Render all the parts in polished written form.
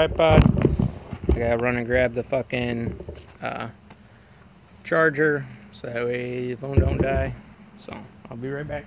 tripod. I gotta run and grab the fucking charger so that way the phone don't die. So I'll be right back.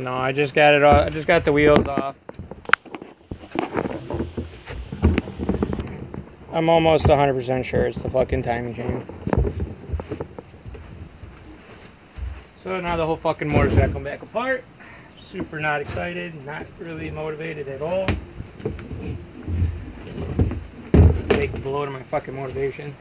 No, I just got it off. I just got the wheels off. I'm almost 100% sure it's the fucking timing chain. So now the whole fucking motor's gonna come back apart. Super not excited, not really motivated at all. Big blow to my fucking motivation.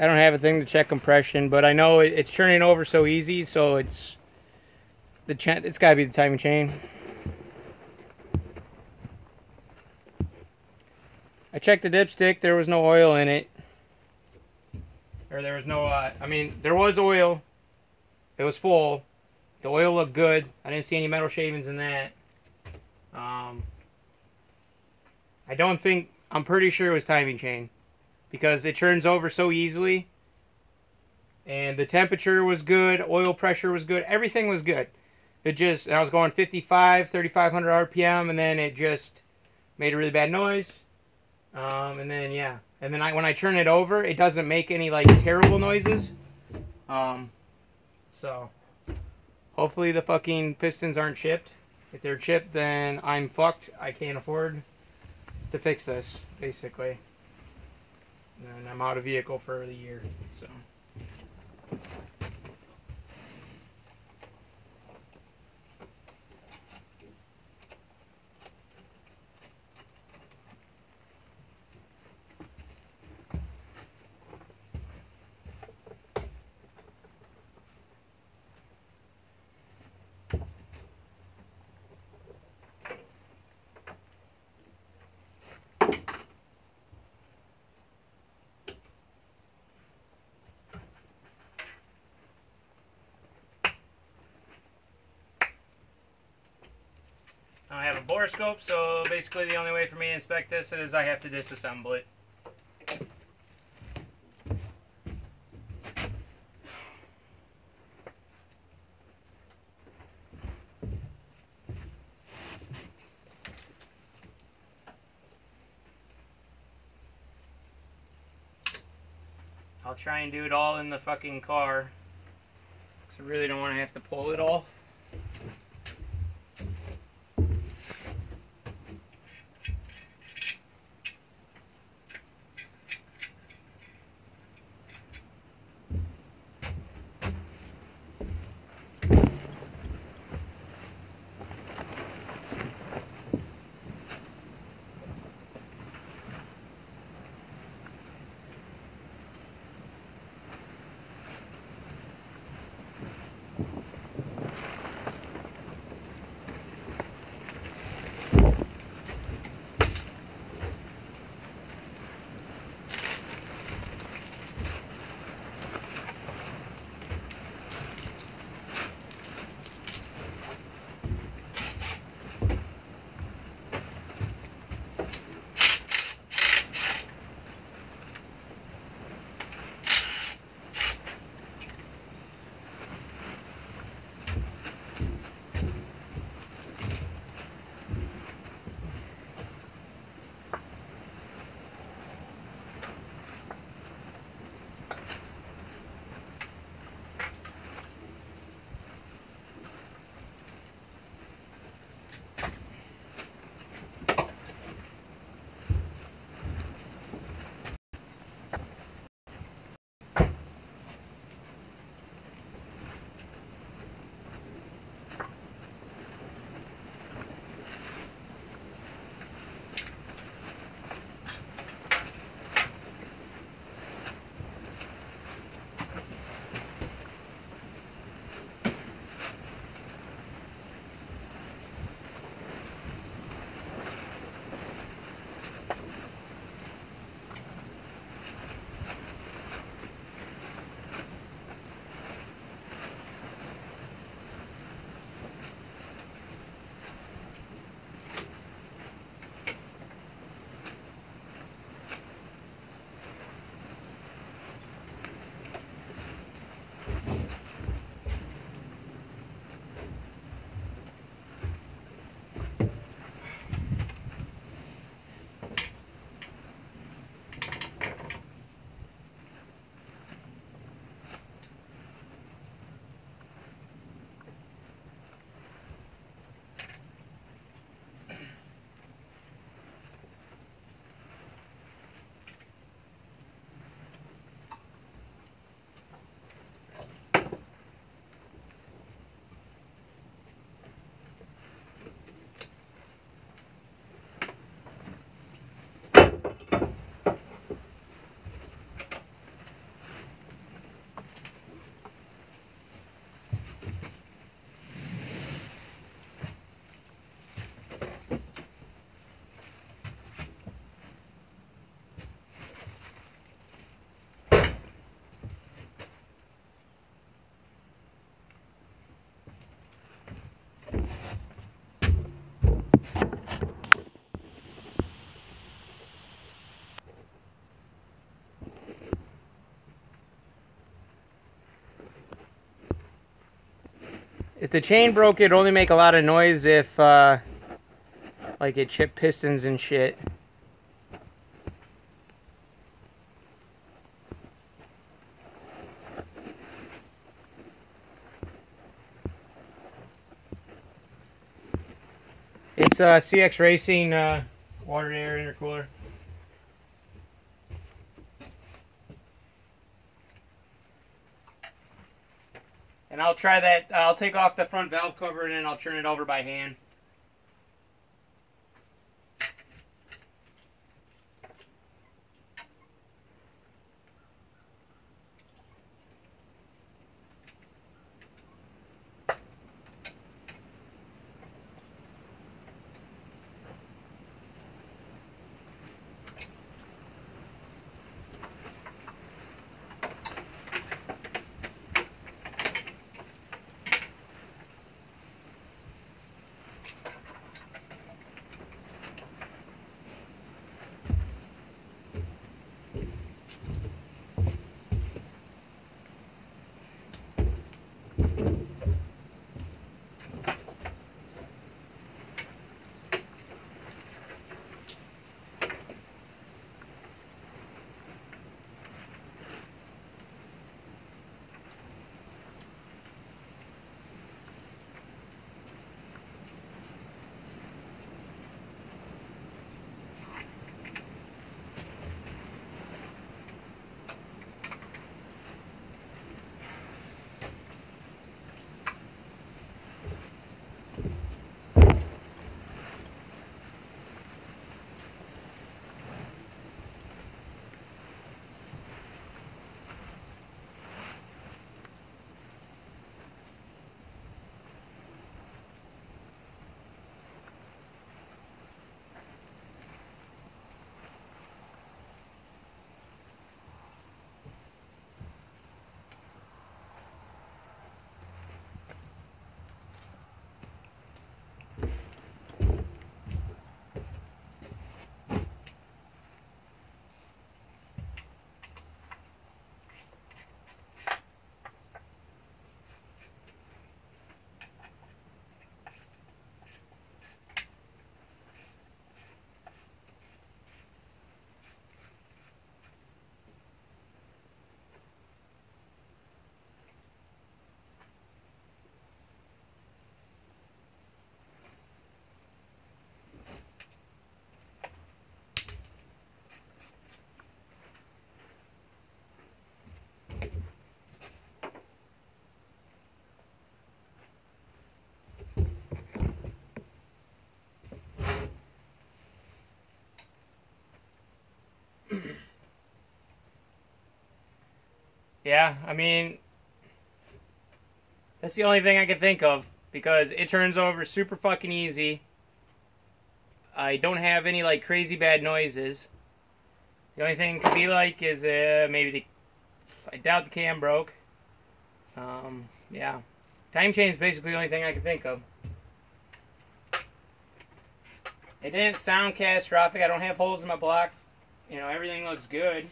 I don't have a thing to check compression, but I know it's turning over so easy, so it's got to be the timing chain. I checked the dipstick. There was no oil in it. Or there was no, I mean, there was oil. It was full. The oil looked good. I didn't see any metal shavings in that. I don't think, I'm pretty sure it was timing chain. Because it turns over so easily. And the temperature was good. Oil pressure was good. Everything was good. It just, I was going 55, 3,500 RPM. And then it just made a really bad noise. And then, yeah. And then when I turn it over, it doesn't make any, like, terrible noises. So, hopefully the fucking pistons aren't chipped. If they're chipped, then I'm fucked. I can't afford to fix this, basically. And I'm out of vehicle for the year, so. I have a borescope, so basically the only way for me to inspect this is I have to disassemble it. I'll try and do it all in the fucking car, because I really don't want to have to pull it all. the chain broke, it'd only make a lot of noise if, like, it chipped pistons and shit. It's a CX Racing water to air intercooler. And I'll try that. I'll take off the front valve cover and then I'll turn it over by hand. Yeah, I mean, that's the only thing I can think of because it turns over super fucking easy. I don't have any like crazy bad noises. The only thing it could be like is maybe I doubt the cam broke. Yeah, time chain is basically the only thing I can think of. It didn't sound catastrophic. I don't have holes in my block. You know, everything looks good.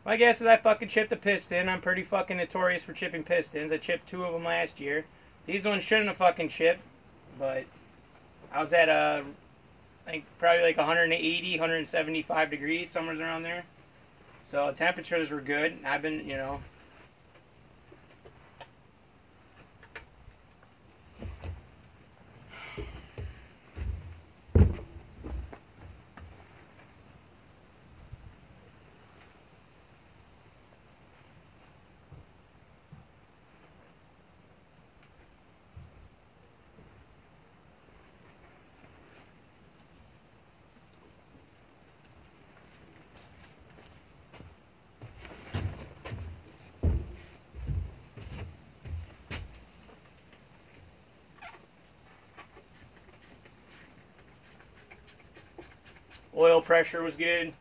My guess is I fucking chipped a piston. I'm pretty fucking notorious for chipping pistons. I chipped 2 of them last year. These ones shouldn't have fucking chipped, but I was at I think probably like 180, 175 degrees, somewhere around there. So temperatures were good. I've been, you know. Oil pressure was good.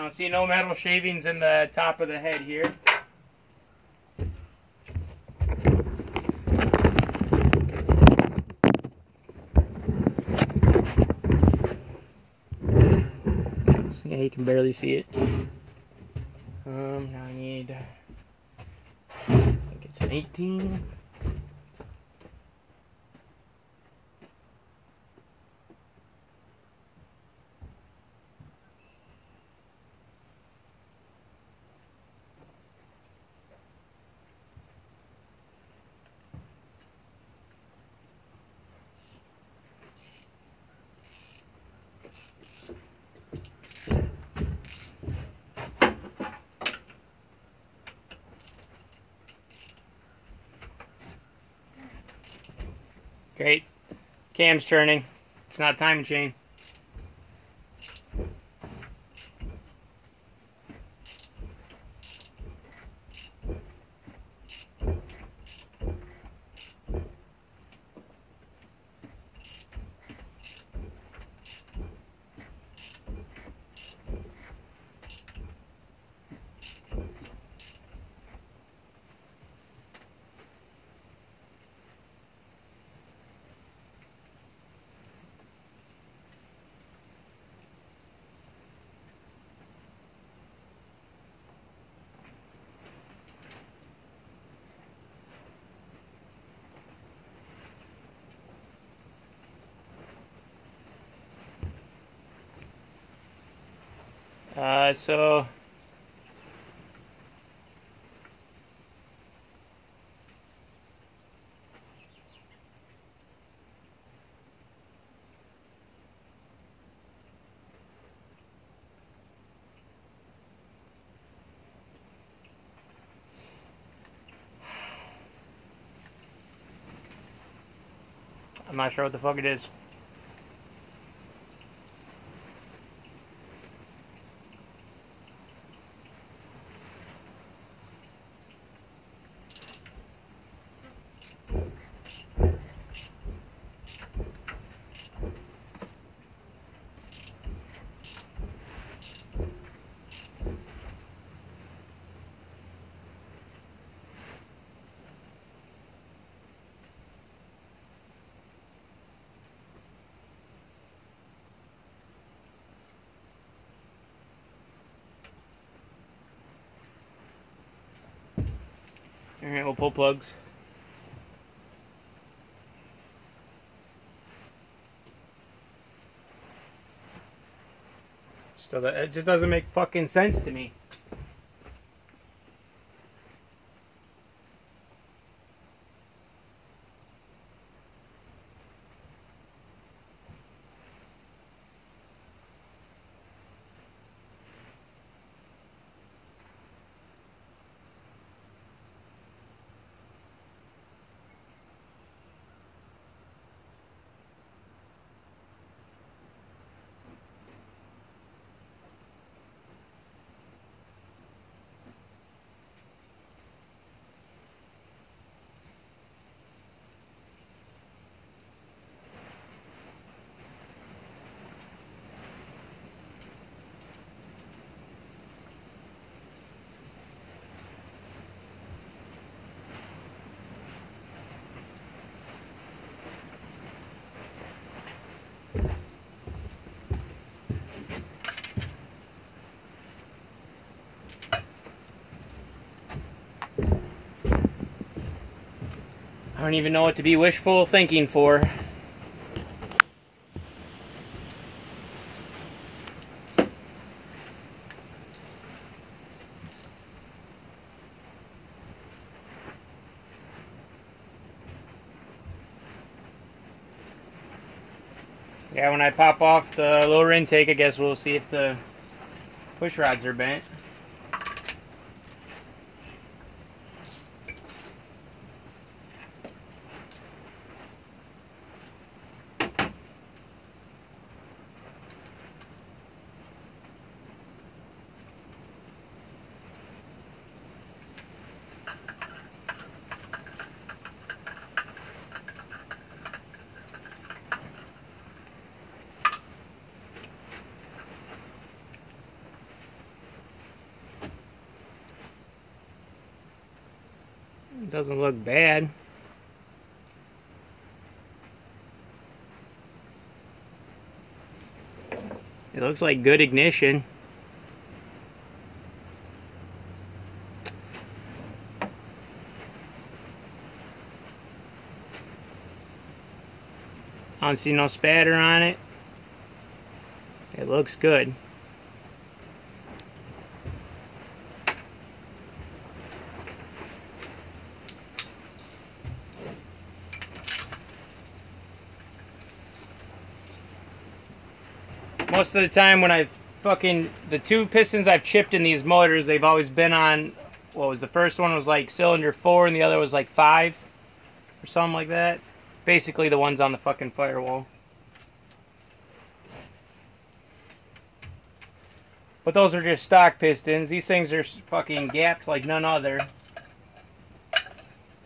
don't see no metal shavings in the top of the head here. Yeah, you can barely see it. Now I need, I think it's an 18. Great. Cam's turning. It's not timing chain. So I'm not sure what the fuck it is. Alright, we'll pull plugs. Still, it just doesn't make fucking sense to me. I don't even know what to be wishful thinking for. Yeah, when I pop off the lower intake, I guess we'll see if the push rods are bent. It doesn't look bad. It looks like good ignition. I don't see no spatter on it. It looks good. Most of the time when I've the two pistons I've chipped in these motors, they've always been on, what was the first one was like cylinder 4 and the other was like 5 or something like that. Basically the ones on the fucking firewall. But those are just stock pistons. These things are fucking gapped like none other.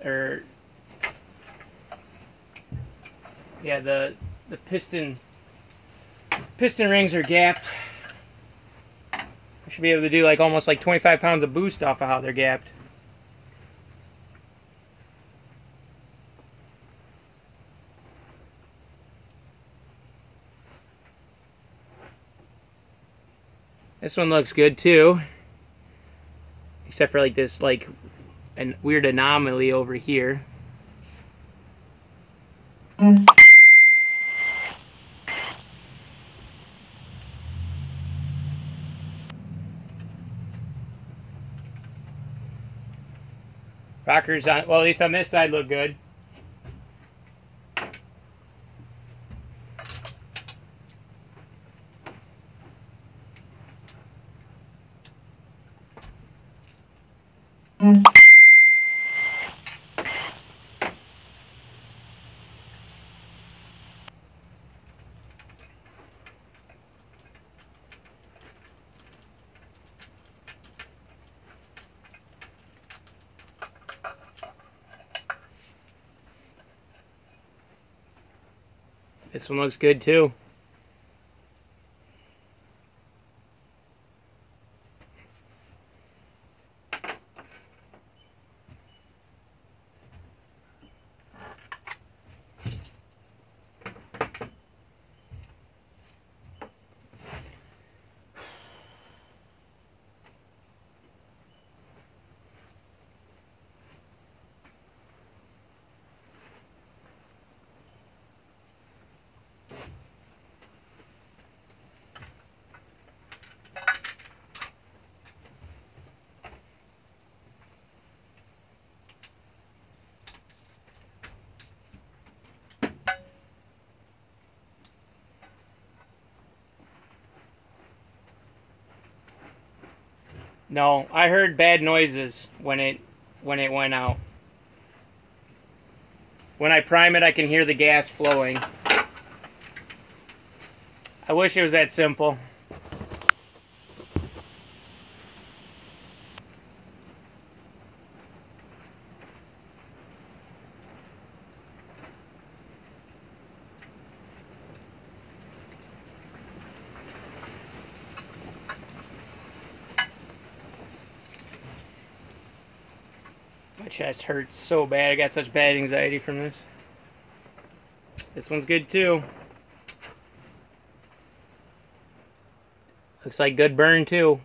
Yeah, the piston rings are gapped. I should be able to do like almost like 25 pounds of boost off of how they're gapped. This one looks good too. Except for like this like a weird anomaly over here. Rockers on, well, at least on this side look good. This one looks good too. No, I heard bad noises when it went out. When I prime it, I can hear the gas flowing. I wish it was that simple. My chest hurts so bad. I got such bad anxiety from this. This one's good too. Looks like good burn too.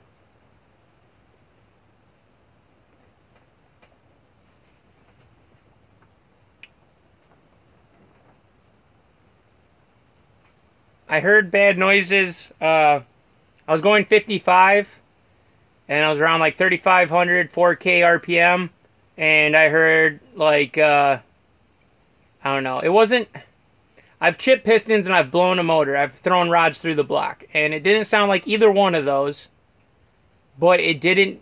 I heard bad noises. I was going 55 and I was around like 3,500 4K RPM. And I heard, like, I don't know. It wasn't... I've chipped pistons and I've blown a motor. I've thrown rods through the block. And it didn't sound like either one of those. But it didn't...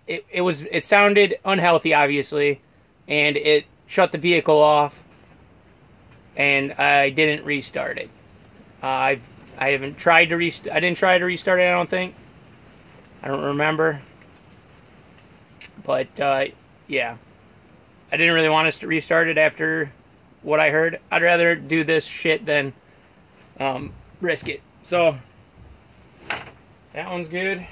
It sounded unhealthy, obviously. And it shut the vehicle off. And I didn't restart it. I haven't tried to restart... I didn't try to restart it, I don't think. I don't remember. But, yeah, I didn't really want us to restart it after what I heard. I'd rather do this shit than risk it. So that one's good.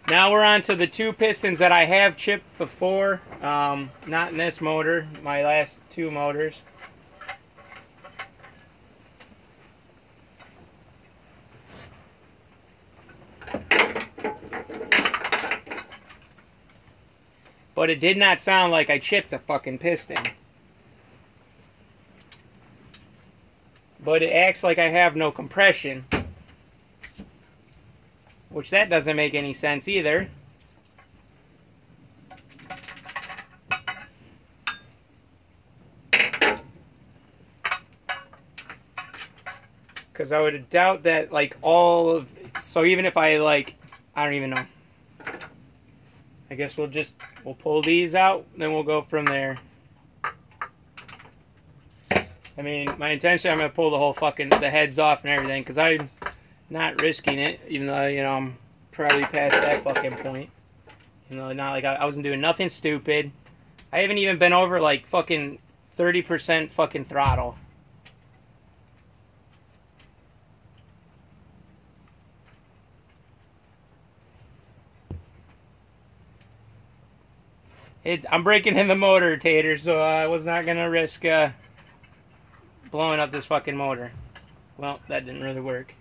Now we're on to the 2 pistons that I have chipped before. Not in this motor, my last 2 motors. But it did not sound like I chipped a fucking piston. But it acts like I have no compression. Which that doesn't make any sense either. Because I would doubt that like all of... So even if I like... I don't even know. I guess we'll pull these out, then we'll go from there. I mean, my intention, I'm going to pull the whole fucking, the heads off and everything, because I'm not risking it, even though, you know, I'm probably past that fucking point. You know, not like I wasn't doing nothing stupid. I haven't even been over, like, fucking 30% fucking throttle. I'm breaking in the motor, Tater, so I was not going to risk blowing up this fucking motor. Well, that didn't really work.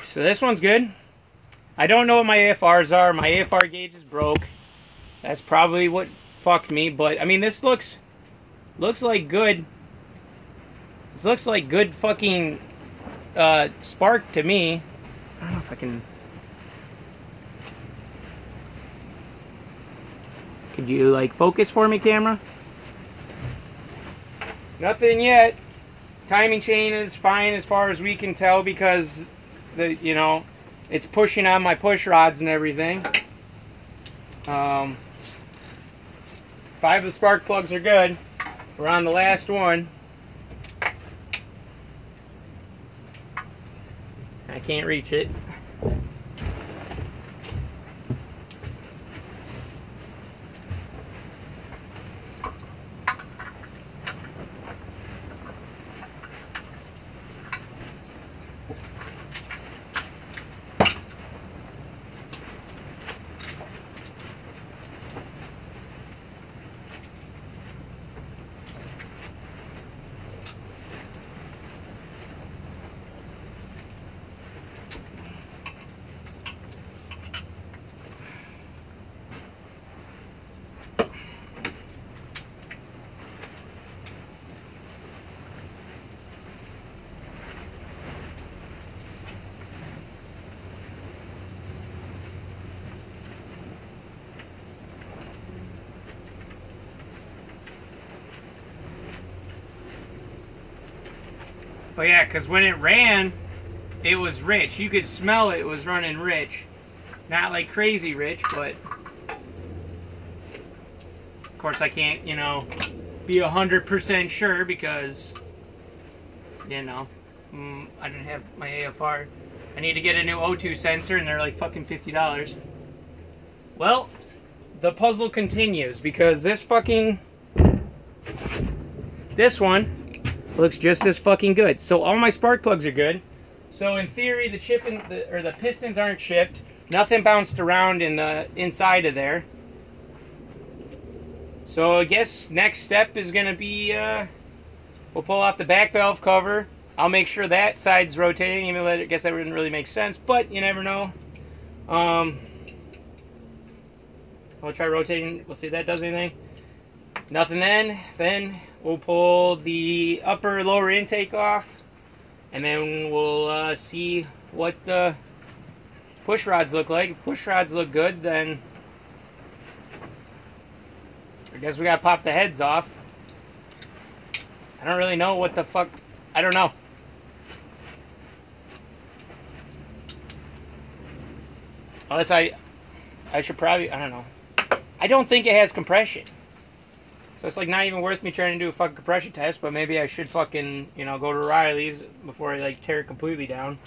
So this one's good. I don't know what my AFRs are. My AFR gauge is broke. That's probably what fucked me, but I mean, this looks like good. This looks like good fucking spark to me. I don't know if I can... Could you, like, focus for me, camera? Nothing yet. Timing chain is fine as far as we can tell because, you know, it's pushing on my push rods and everything. 5 of the spark plugs are good. We're on the last one. I can't reach it. But yeah, because when it ran, it was rich. You could smell it was running rich. Not like crazy rich, but... Of course I can't, you know, be 100% sure because, you know, I didn't have my AFR. I need to get a new O2 sensor and they're like fucking $50. Well, the puzzle continues because this fucking... This one looks just as fucking good. So all my spark plugs are good. So in theory, the the pistons aren't chipped. Nothing bounced around in the inside of there. So I guess next step is gonna be we'll pull off the back valve cover. I'll make sure that side's rotating, even though I guess that wouldn't really make sense, but you never know. I'll try rotating. We'll see if that does anything. Nothing then we'll pull the upper lower intake off, and then we'll see what the push rods look like. If push rods look good, then I guess we gotta pop the heads off. I don't really know what the fuck. I don't know. Unless I should probably, I don't know. I don't think it has compression. So it's like not even worth me trying to do a fucking compression test, but maybe I should fucking, you know, go to Riley's before I like tear it completely down.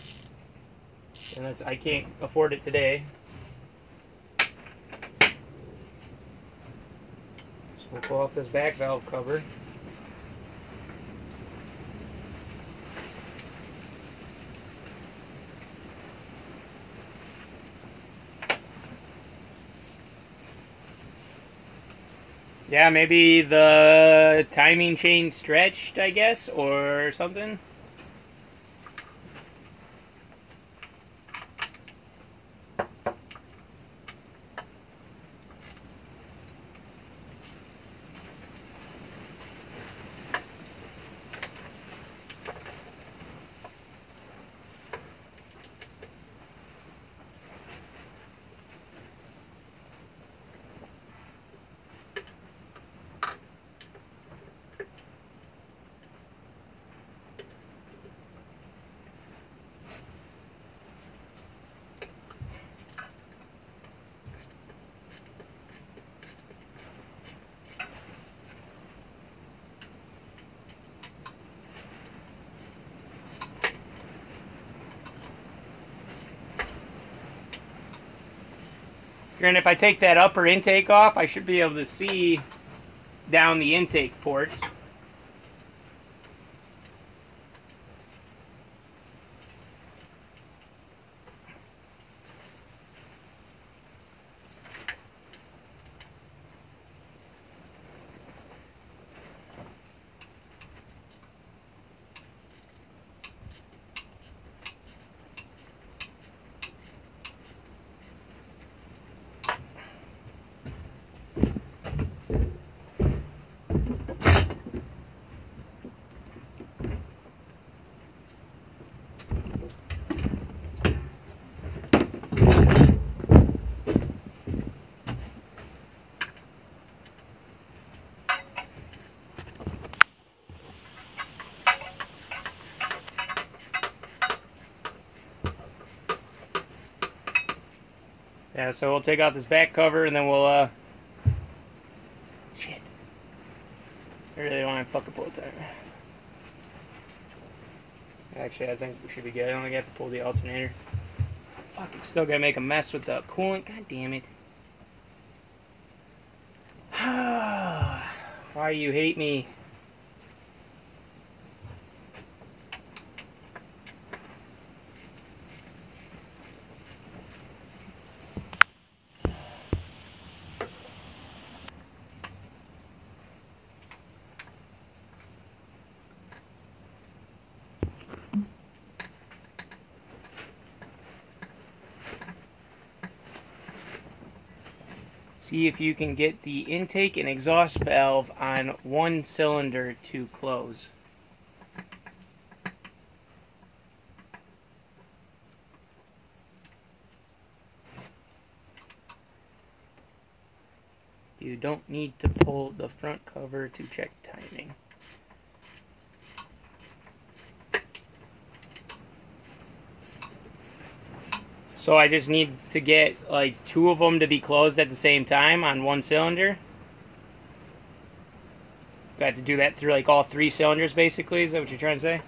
And that's, I can't afford it today. So we'll pull off this back valve cover. Yeah, maybe the timing chain stretched, I guess, or something. And if I take that upper intake off, I should be able to see down the intake ports. Yeah, so we'll take out this back cover and then we'll, shit. I really don't have fucking pull timer. Actually, I think we should be good. I don't think I have to pull the alternator. Fucking still gotta make a mess with the coolant. God damn it. Why you hate me? See if you can get the intake and exhaust valve on one cylinder to close. You don't need to pull the front cover to check timing. So I just need to get like 2 of them to be closed at the same time on one cylinder. So I have to do that through like all 3 cylinders basically, is that what you're trying to say?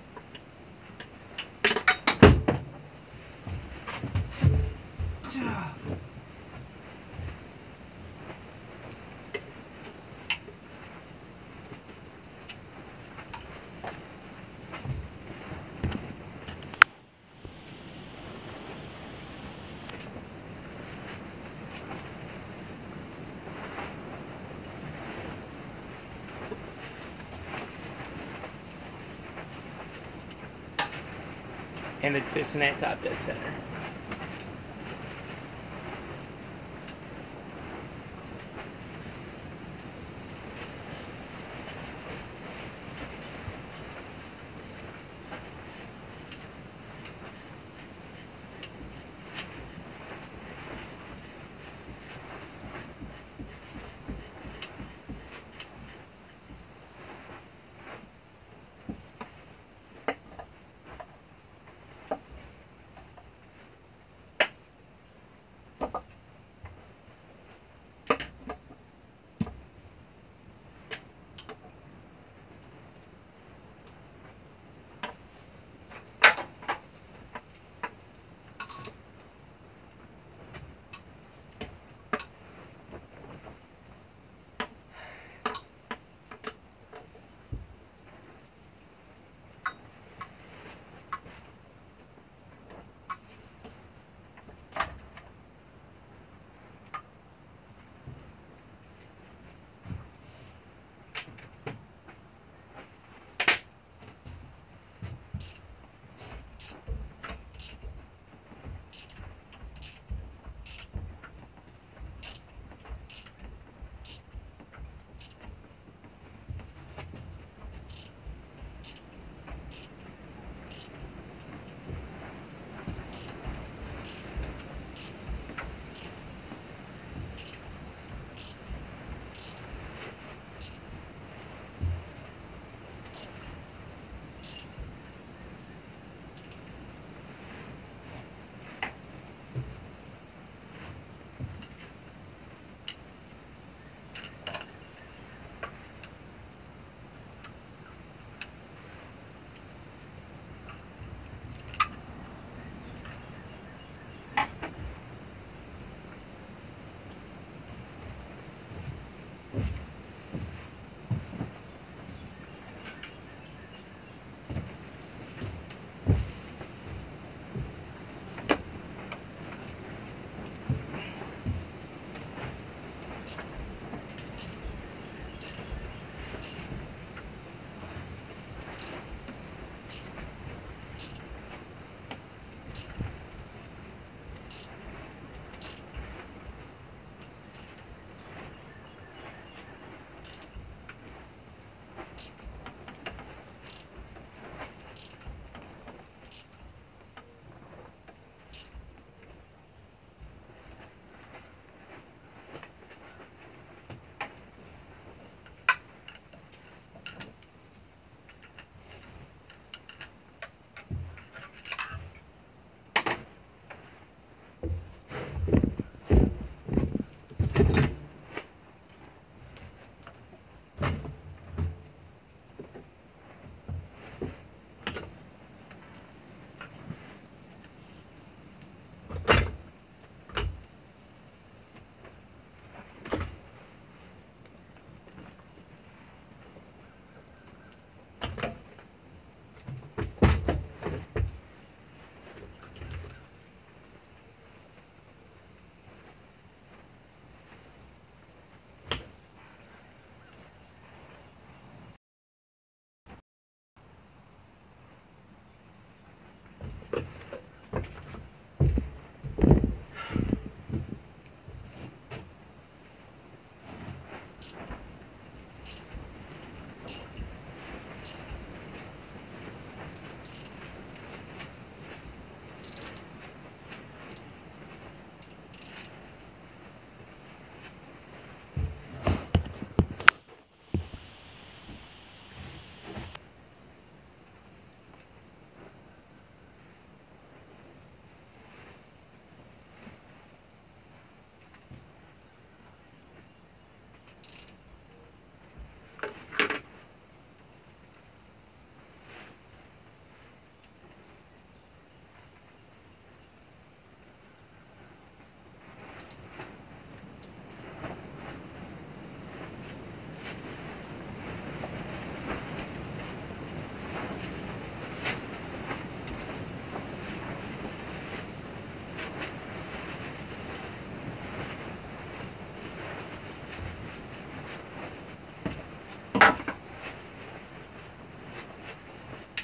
And the piston at top dead center.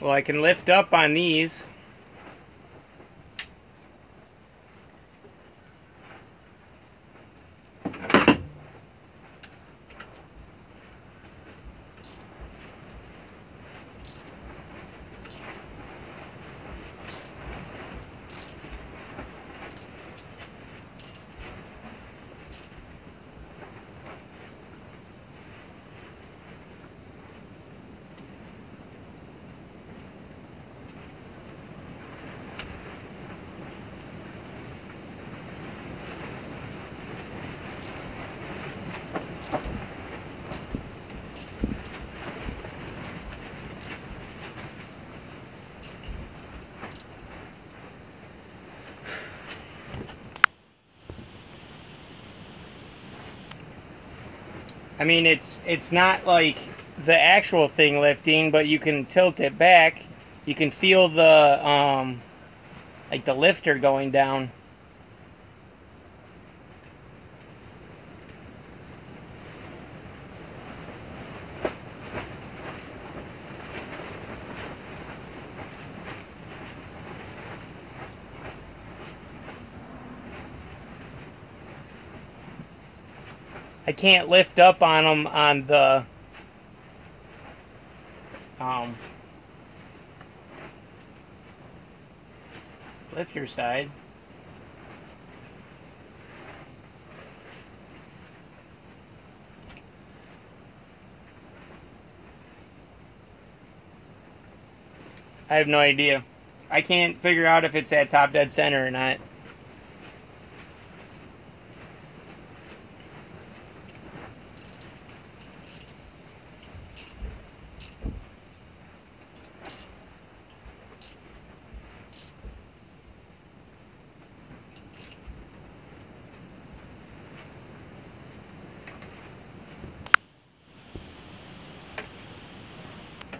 Well, I can lift up on these. I mean, it's not like the actual thing lifting, but you can tilt it back. You can feel the like the lifter going down. I can't lift up on them on the lifter side. I have no idea. I can't figure out if it's at top dead center or not.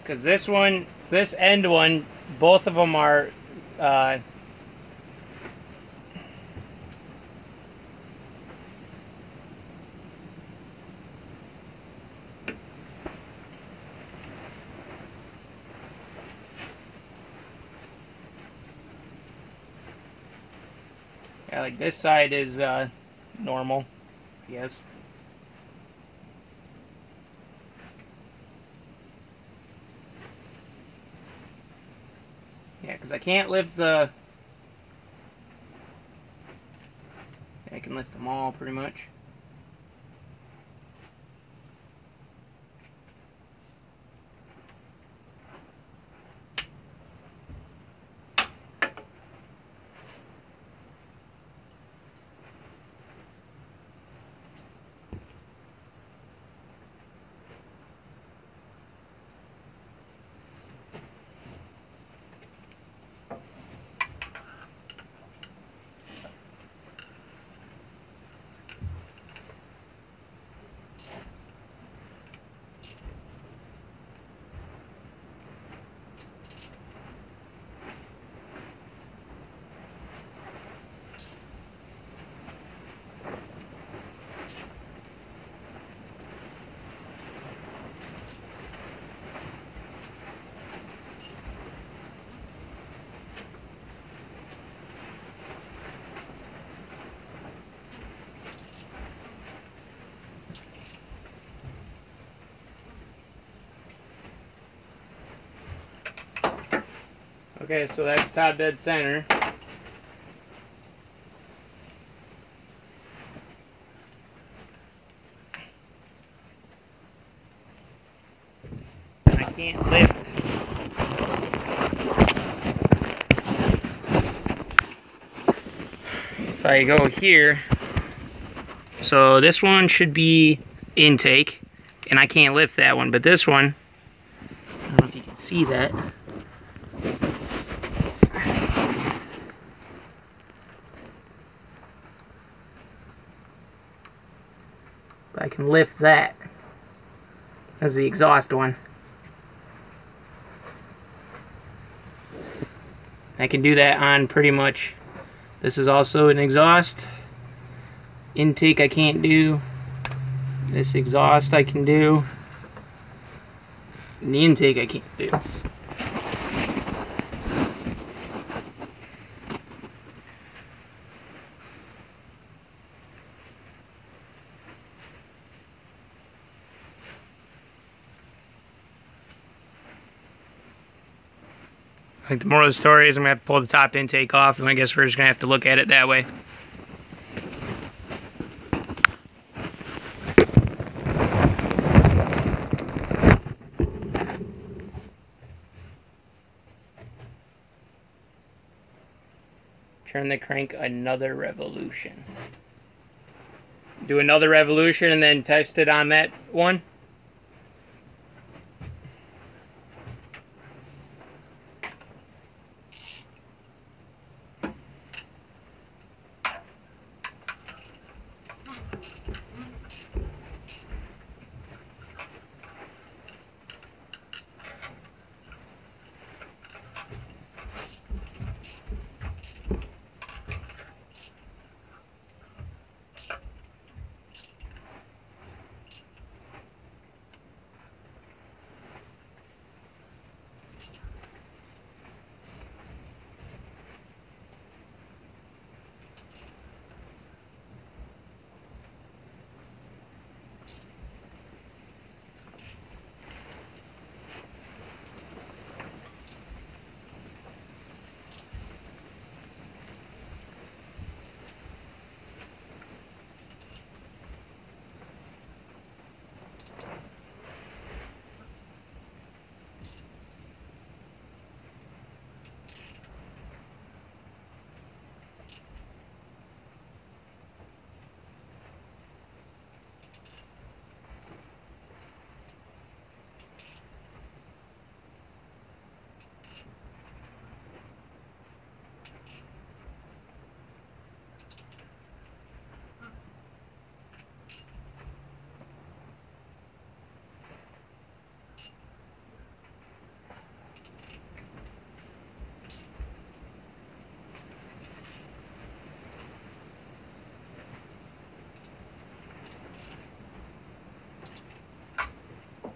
Because this one, this end one, both of them are yeah, like this side is normal, yes. Yeah, because I can't lift the... I can lift them all, pretty much. Okay, so that's top dead center. I can't lift. If I go here, so this one should be intake, and I can't lift that one, but this one, I don't know if you can see that. I can lift that. That's the exhaust one. I can do that on pretty much. This is also an exhaust. Intake I can't do. This exhaust I can do. And the intake I can't do. I think the moral of the story is I'm going to have to pull the top intake off, and I guess we're just going to have to look at it that way. Turn the crank another revolution. Do another revolution and then test it on that one.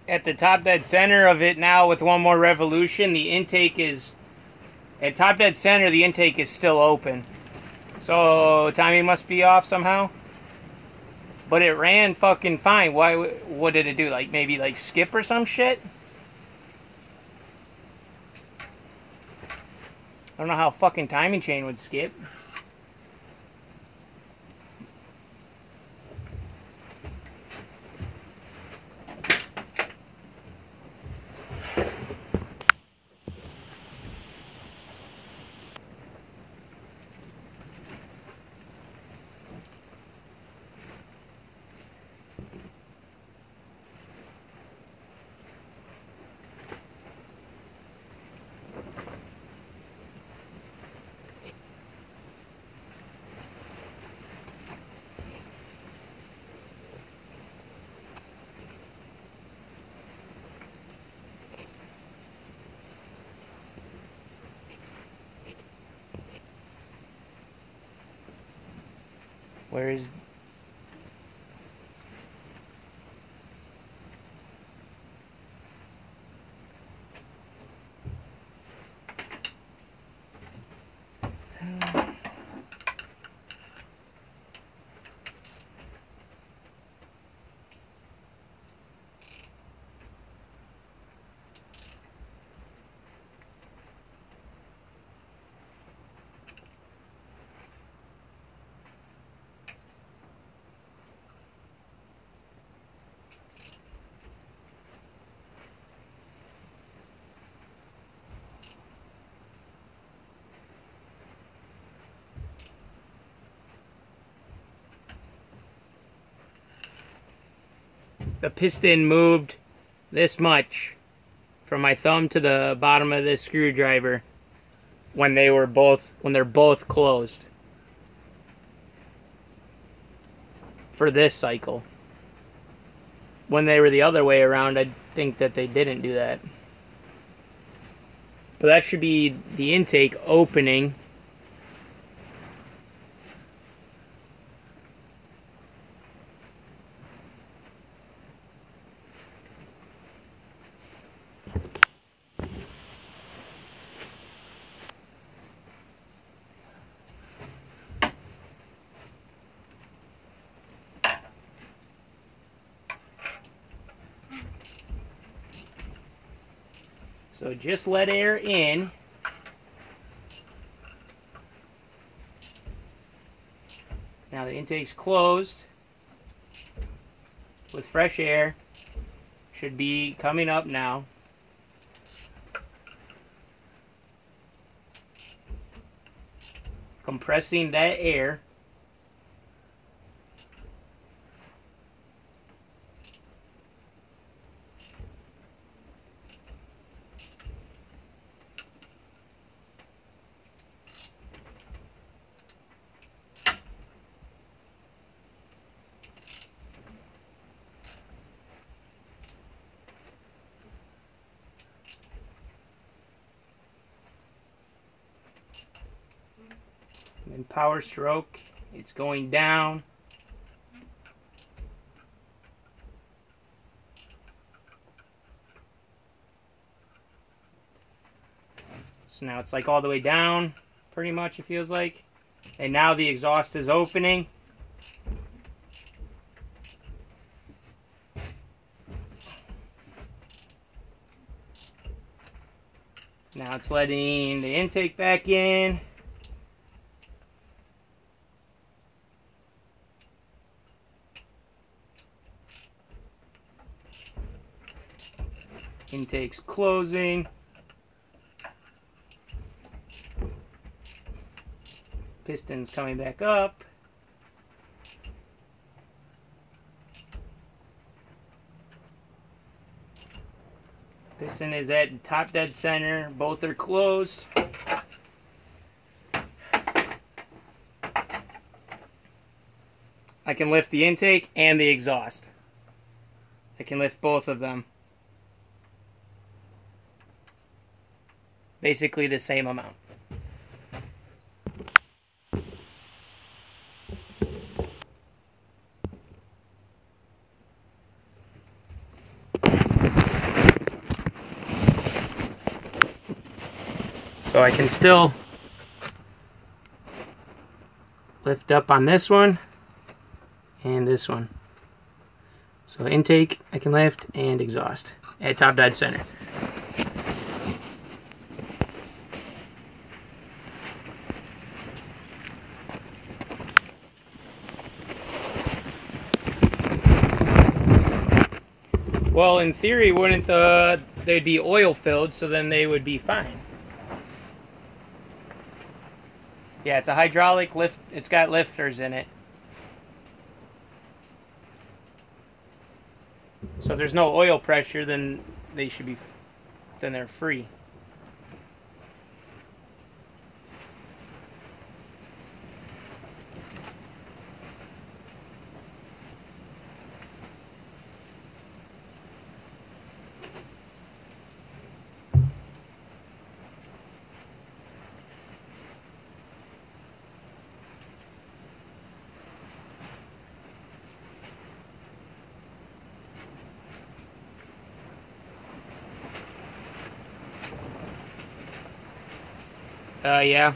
At the top dead center of it now with one more revolution, the intake is, at top dead center, the intake is still open. So timing must be off somehow. But it ran fucking fine. Why? What did it do? Like maybe like skip or some shit? I don't know how a fucking timing chain would skip. Where is... The piston moved this much from my thumb to the bottom of this screwdriver when they're both closed for this cycle. When they were the other way around, I think that they didn't do that. But that should be the intake opening. So just let air in the intake's closed with fresh air. Should be coming up now. Compressing that air. And power stroke, it's going down. So now it's like all the way down, pretty much it feels like. And now the exhaust is opening. Now it's letting the intake back in. Intake's closing. Piston's coming back up. Piston is at top dead center. Both are closed. I can lift the intake and the exhaust. I can lift both of them. Basically the same amount. So I can still lift up on this one and this one. So intake I can lift and exhaust at top dead center. Well, in theory, wouldn't they'd be oil filled, so then they would be fine. Yeah, it's a hydraulic lift. It's got lifters in it. So if there's no oil pressure, then they should be, then they're free. Yeah.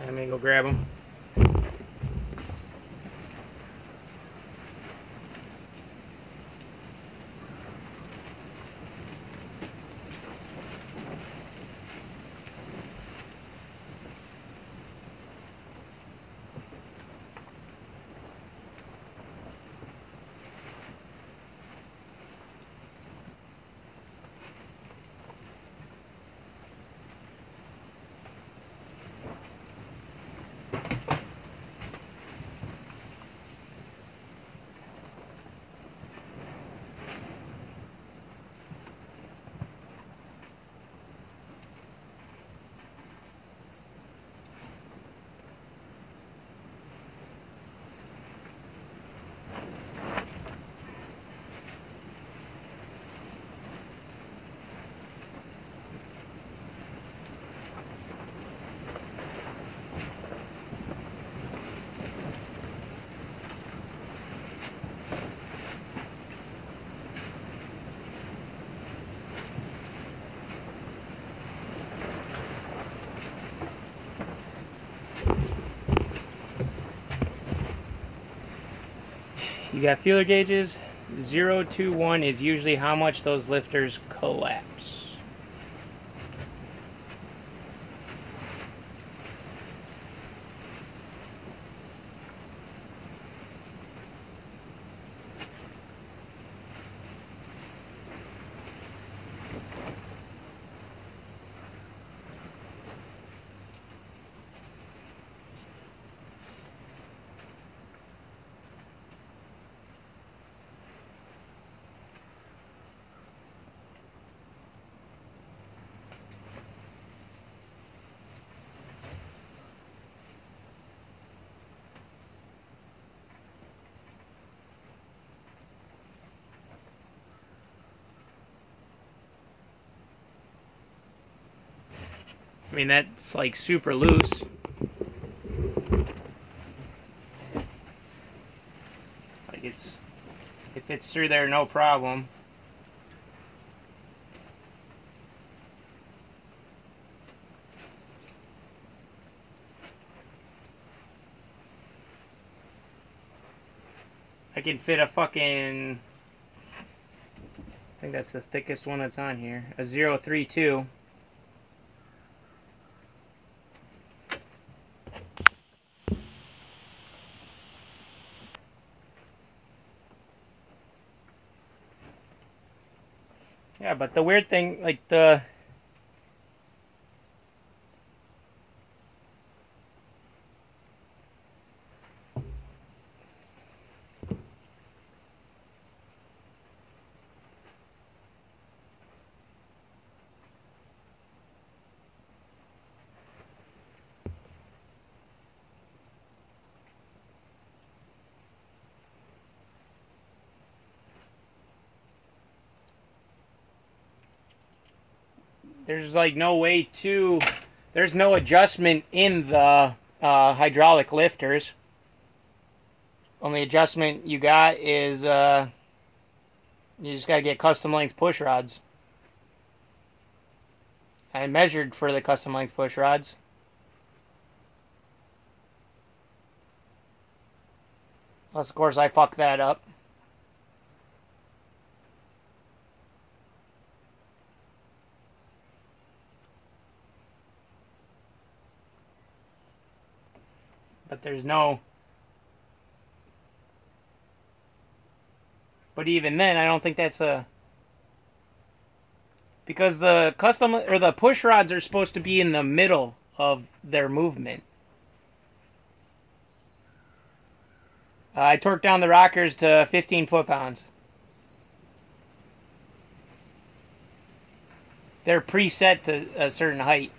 I'm gonna go grab them. You got feeler gauges. 0 to 1 is usually how much those lifters collapse. mean, that's like super loose. Like it fits through there no problem. I can fit a fucking, I think that's the thickest one that's on here, a 032. Yeah, but the weird thing, like the... There's like no way to... There's no adjustment in the hydraulic lifters. Only adjustment you got is you just gotta get custom length push rods. I measured for the custom length push rods. Plus, of course, I fucked that up. But there's no... But even then, I don't think that's a... Because the custom, or the push rods are supposed to be in the middle of their movement. I torqued down the rockers to 15 foot-pounds. They're preset to a certain height.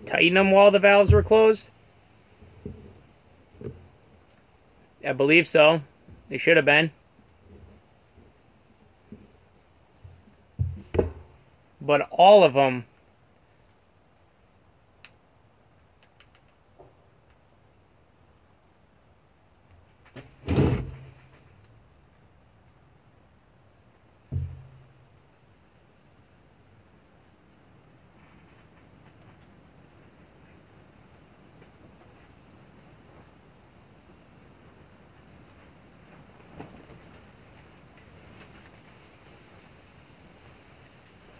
Tighten them while the valves were closed? I believe so. They should have been. But all of them...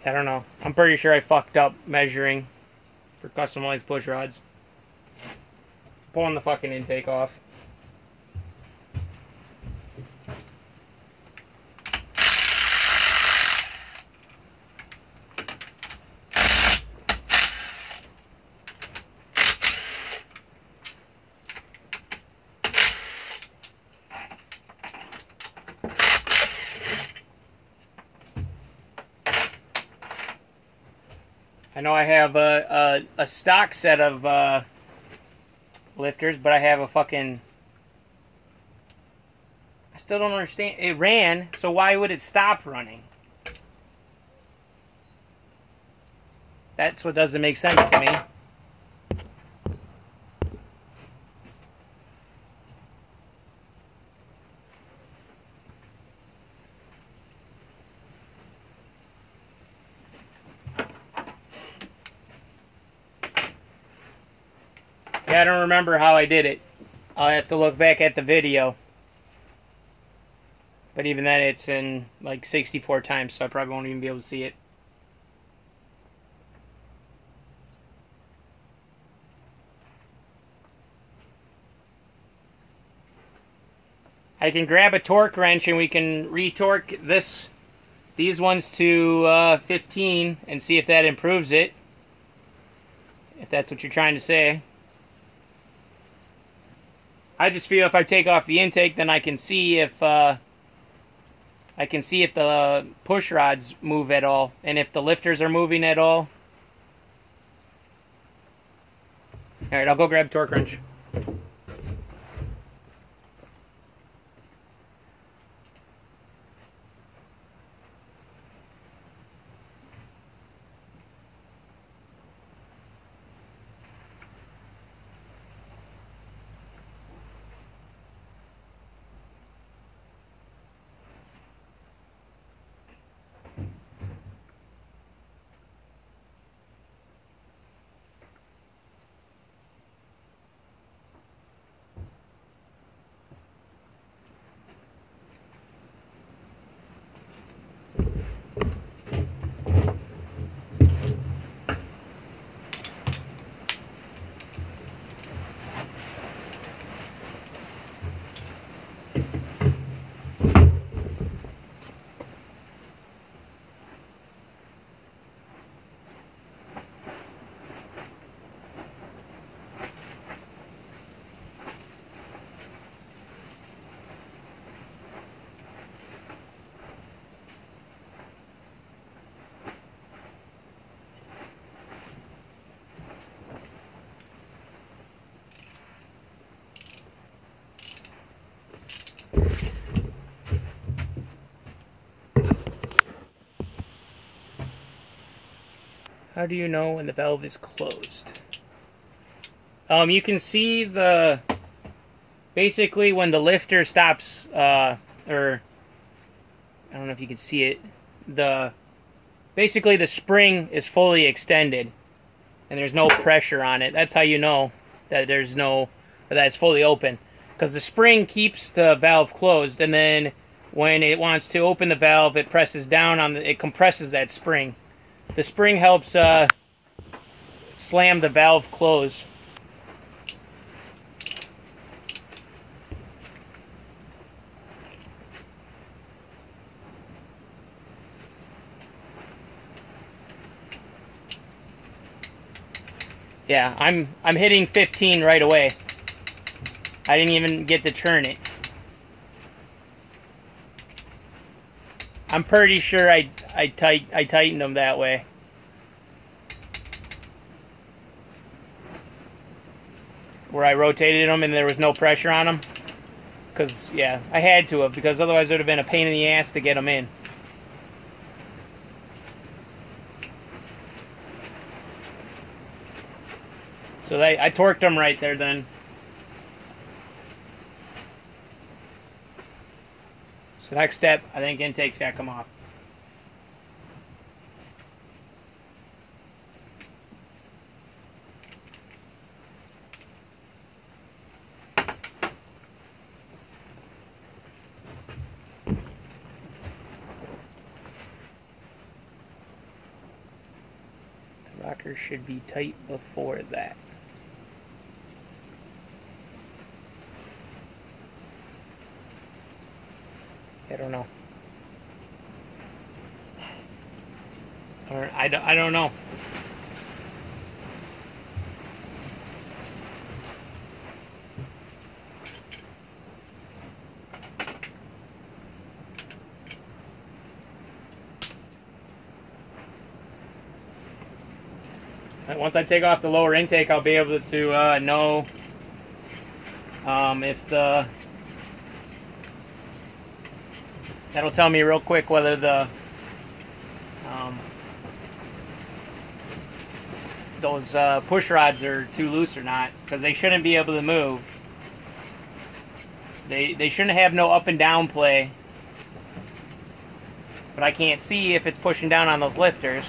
I don't know. I'm pretty sure I fucked up measuring for custom length push rods. Pulling the fucking intake off. I know I have a stock set of lifters, but I have a fucking... I still don't understand. It ran, so why would it stop running? That's what doesn't make sense to me. Yeah, I don't remember how I did it. I'll have to look back at the video. But even then, it's in like 64 times, so I probably won't even be able to see it. I can grab a torque wrench and we can re-torque these ones to 15 and see if that improves it. If that's what you're trying to say. I just feel if I take off the intake, then I can see if the push rods move at all, and if the lifters are moving at all. All right, I'll go grab a torque wrench. How do you know when the valve is closed? You can see basically when the lifter stops, or I don't know if you can see it, basically the spring is fully extended and there's no pressure on it. That's how you know that that it's fully open, because the spring keeps the valve closed, and then when it wants to open the valve, it presses down on it compresses that spring. The spring helps slam the valve closed. Yeah, I'm hitting 15 right away. I didn't even get to turn it. I'm pretty sure I tightened them that way. Where I rotated them and there was no pressure on them. Because, yeah, I had to have, because otherwise it would have been a pain in the ass to get them in. So I torqued them right there then. So next step, I think intake's got to come off. The rocker should be tight before that. I don't know. Or I don't know. Once I take off the lower intake, I'll be able to know if that'll tell me real quick whether those push rods are too loose or not, because they shouldn't be able to move. They shouldn't have no up and down play, but I can't see if it's pushing down on those lifters.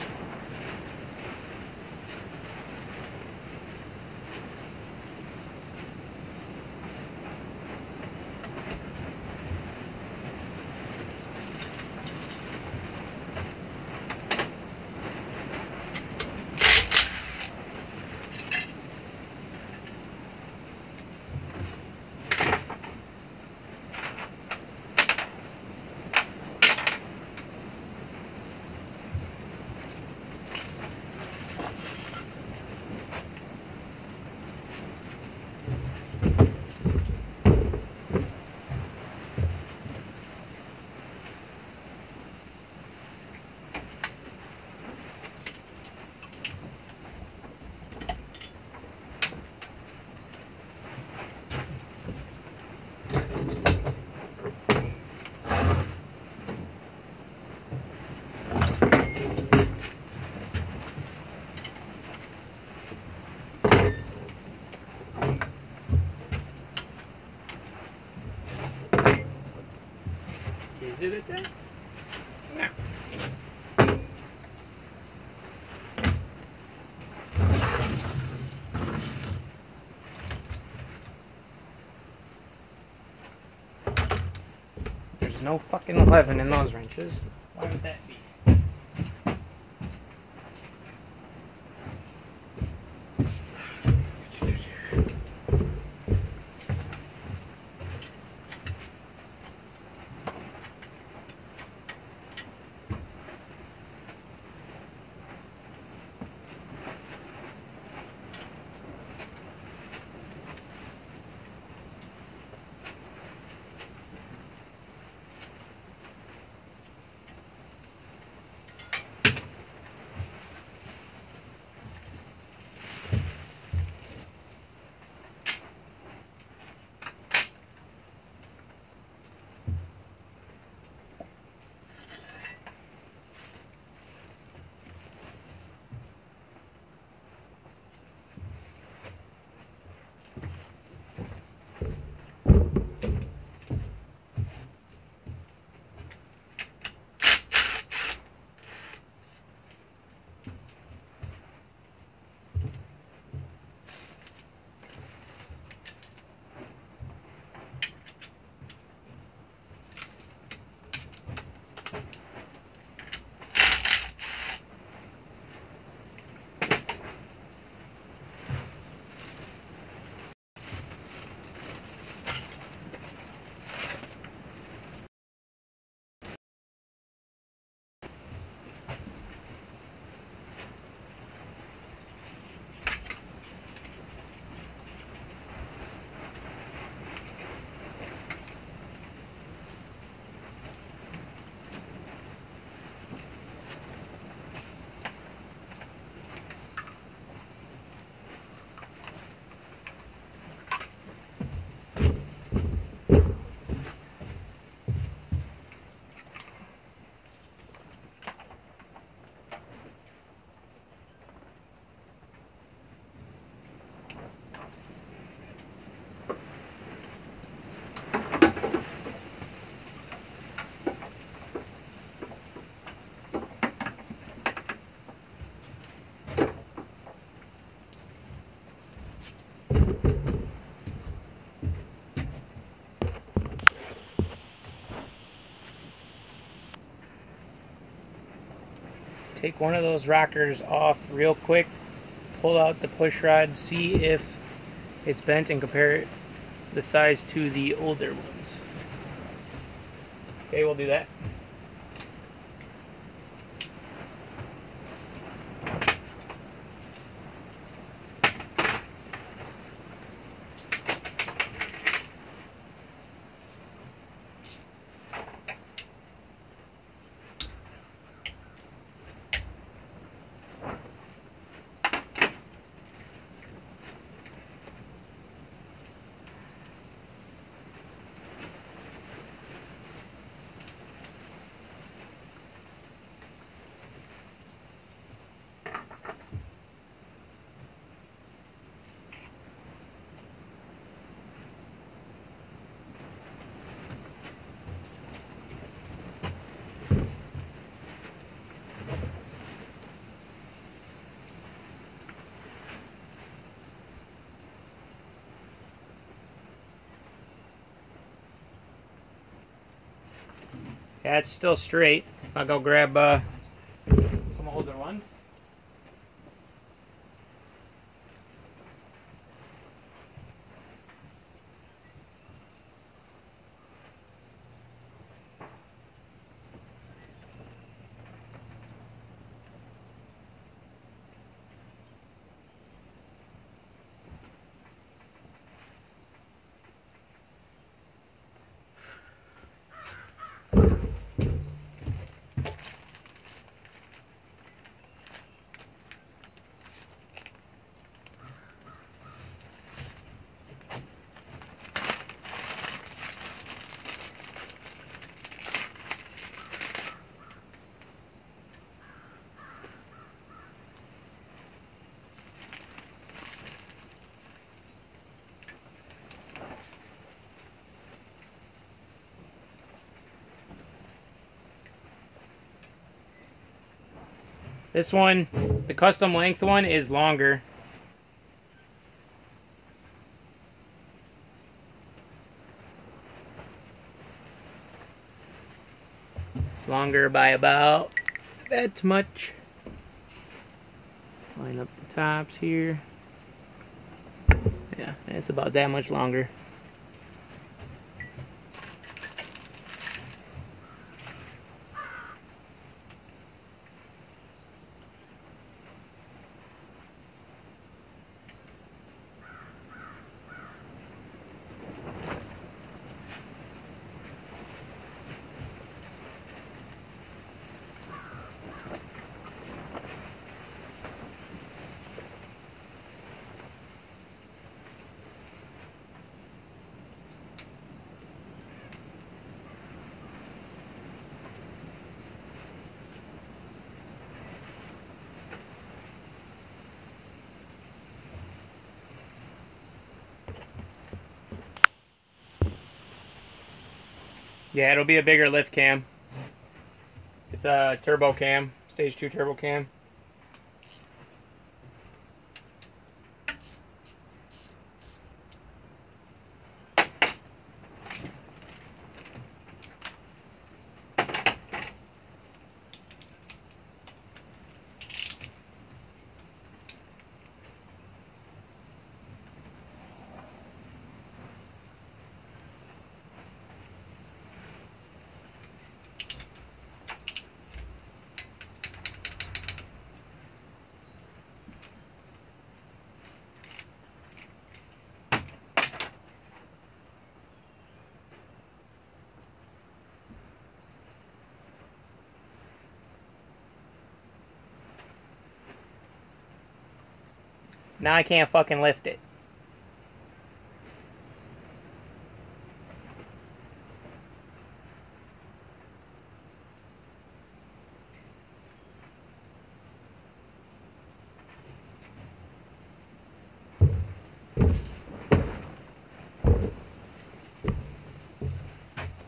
Is it a 10? No. There's no fucking 11 in those wrenches. Why would that be? Take one of those rockers off real quick, pull out the push rod, see if it's bent, and compare the size to the older ones. Okay, we'll do that. Yeah, it's still straight. I'll go grab some older ones. This one, the custom length one, is longer. It's longer by about that much. Line up the tops here. Yeah, it's about that much longer. Yeah, it'll be a bigger lift cam. It's a turbo cam, stage 2 turbo cam. Now I can't fucking lift it.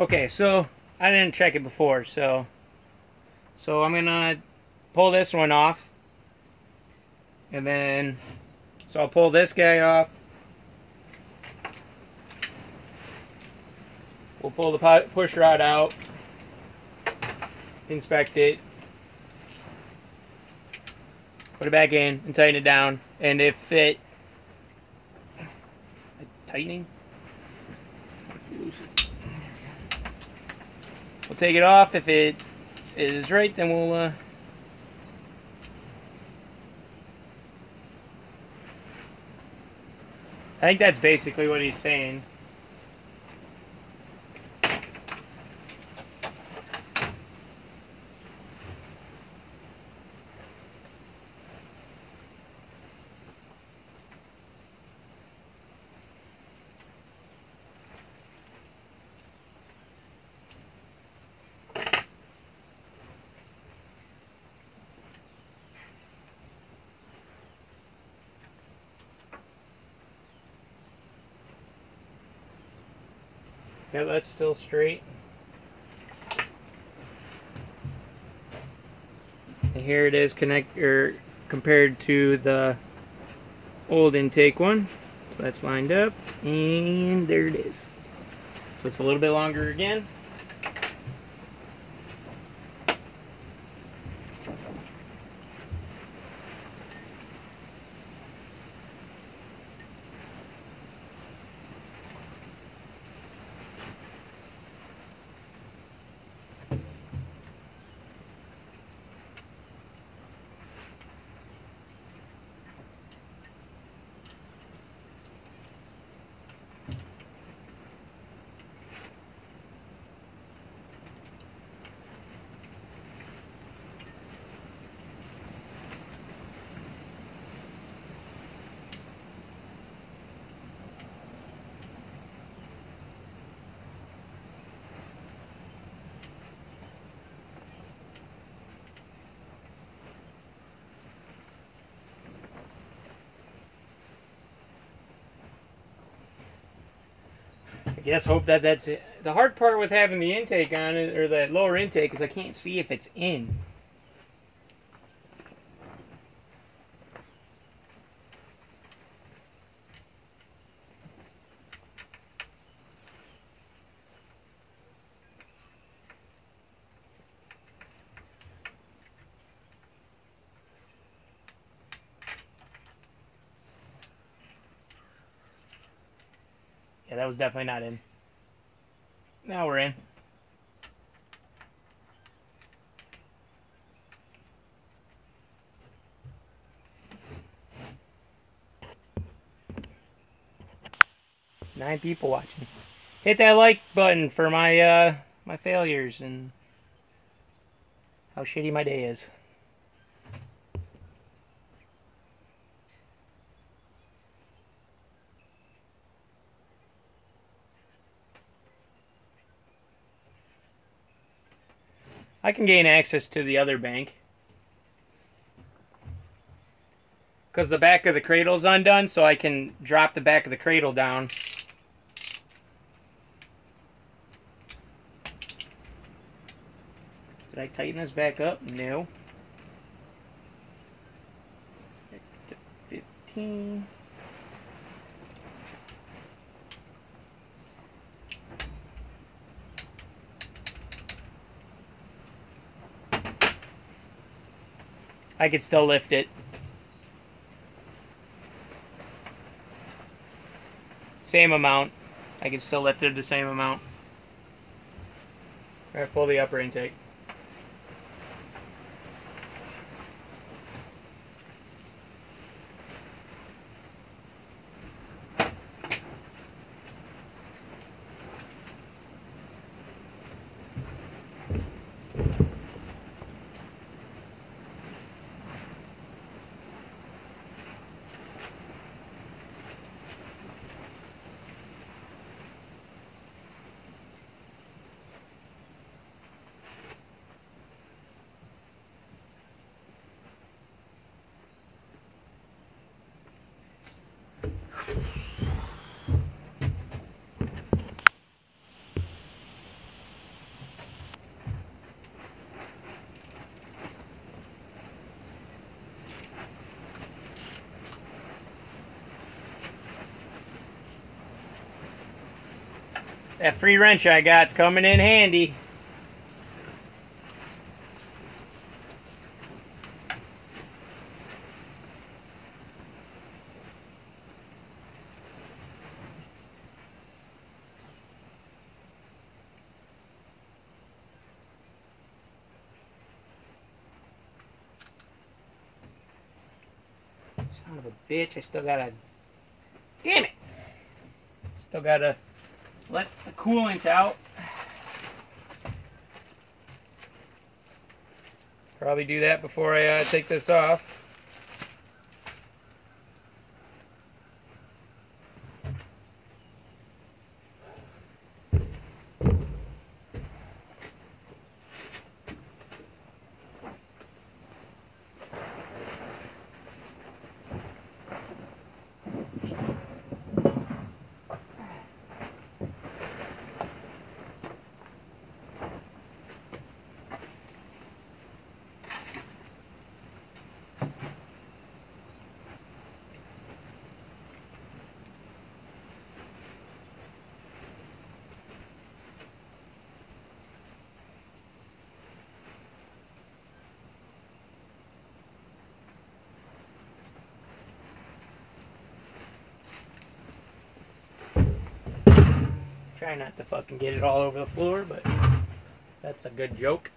Okay, so I didn't check it before, so I'm gonna pull this one off, and then so I'll pull this guy off. We'll pull the push rod out, inspect it, put it back in, and tighten it down. And if it tightening, we'll take it off. If it is right, then we'll I think that's basically what he's saying. Yeah, that's still straight. And here it is compared to the old intake one. So that's lined up, and there it is. So it's a little bit longer again. I guess hope that's it. The hard part with having the intake on, or that lower intake, is I can't see if it's in. Yeah, that was definitely not in. Now we're in. Nine people watching. Hit that like button for my my failures and how shitty my day is. I can gain access to the other bank because the back of the cradle's undone, so I can drop the back of the cradle down. Did I tighten this back up? No. 15. I could still lift it. Same amount. I could still lift it the same amount. Alright, pull the upper intake. That free wrench I got's coming in handy. Son of a bitch, I still gotta... Damn it! Still gotta let the coolant out. Probably do that before I take this off. Try not to fucking get it all over the floor, but that's a good joke.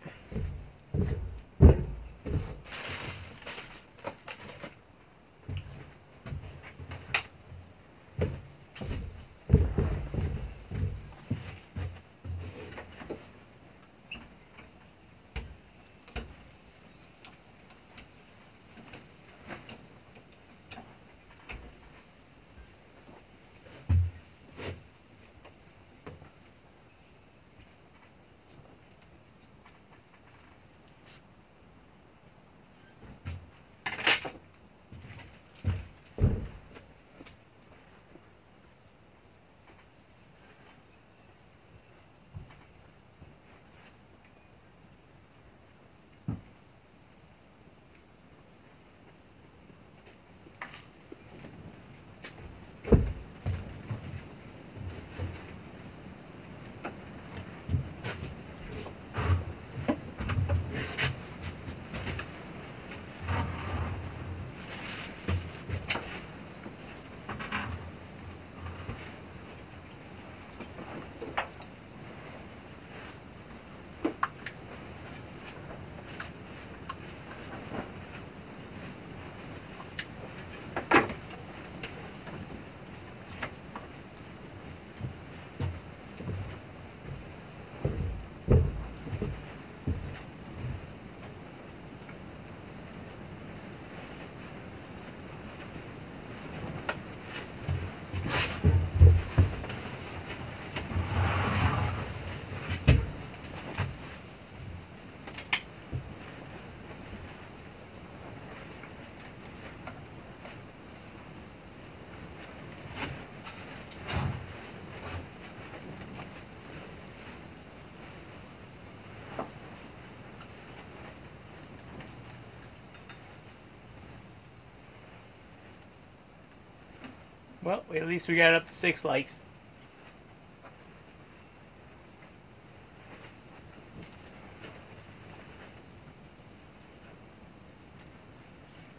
Well, at least we got up to 6 likes.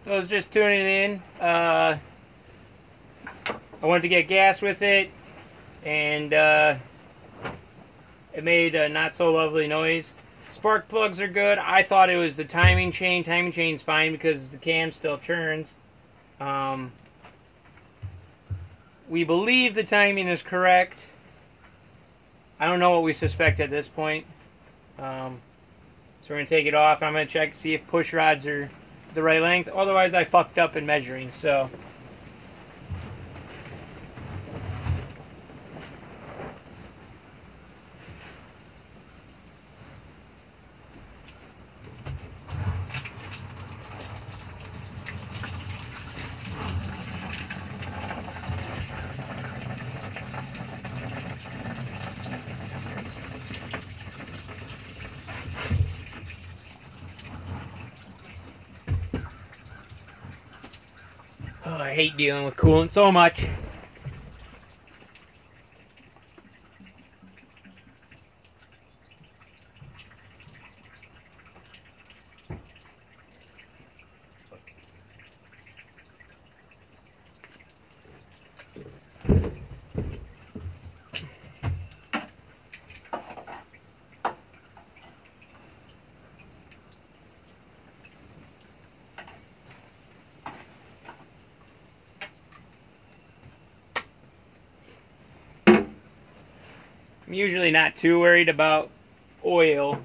Those just tuning in. I wanted to get gas with it, and it made a not so lovely noise. Spark plugs are good. I thought it was the timing chain. Timing chain's fine because the cam still churns. We believe the timing is correct. I don't know what we suspect at this point. So we're going to take it off. I'm going to check to see if push rods are the right length. Otherwise, I fucked up in measuring. So I hate dealing with coolant so much. I'm usually not too worried about oil,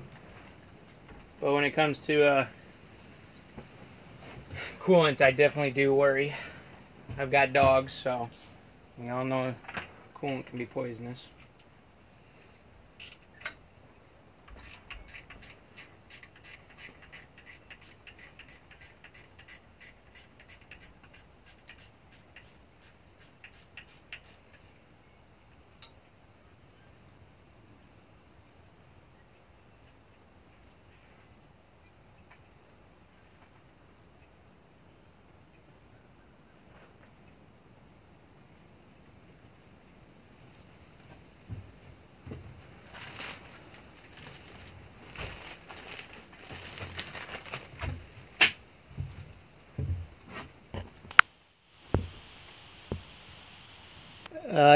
but when it comes to coolant, I definitely do worry. I've got dogs, so we all know coolant can be poisonous.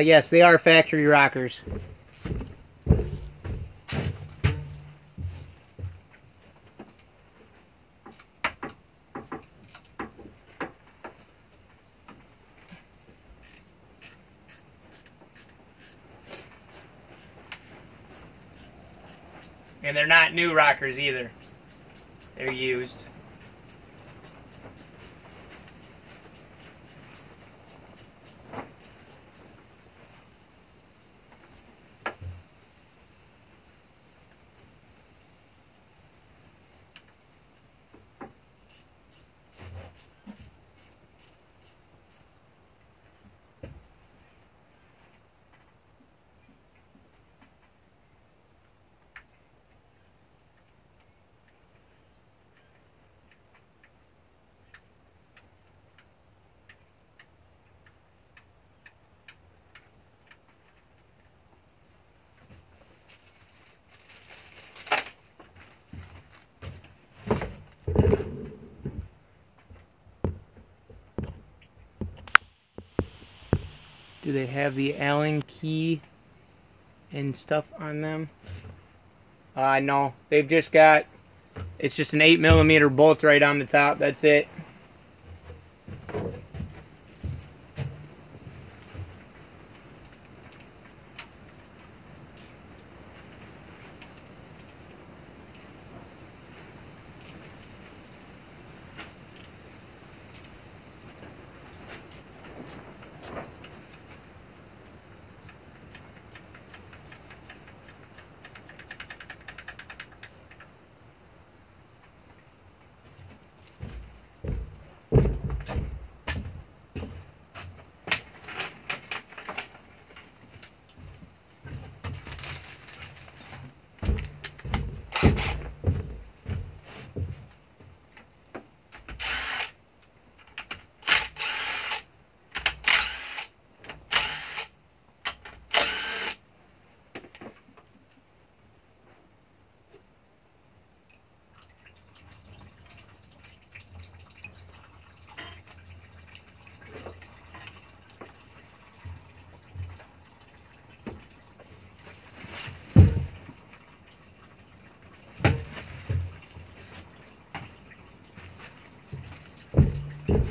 Yes, they are factory rockers. And they're not new rockers either. They're used. Do they have the Allen key and stuff on them? No, they've just got, it's just an 8mm bolt right on the top, that's it.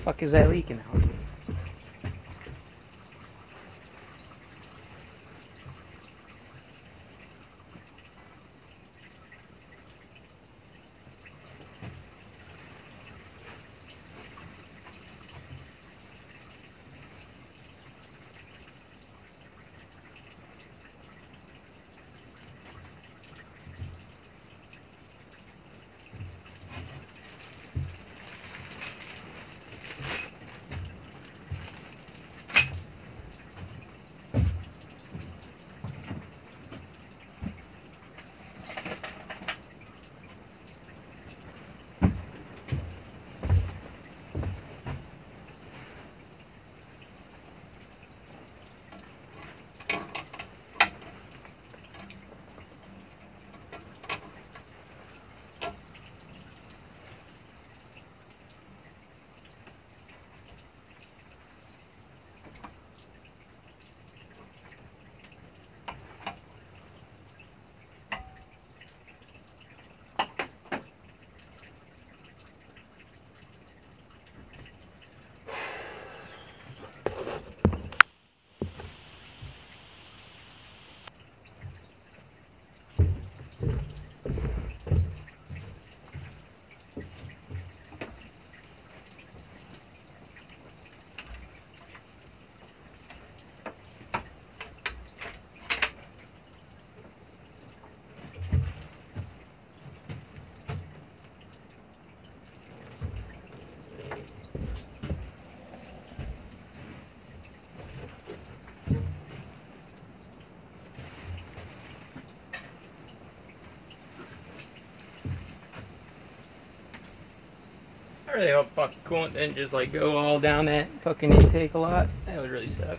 fuck is that leaking out? I really hope fucking coolant didn't just like go all down that fucking intake a lot. That would really suck.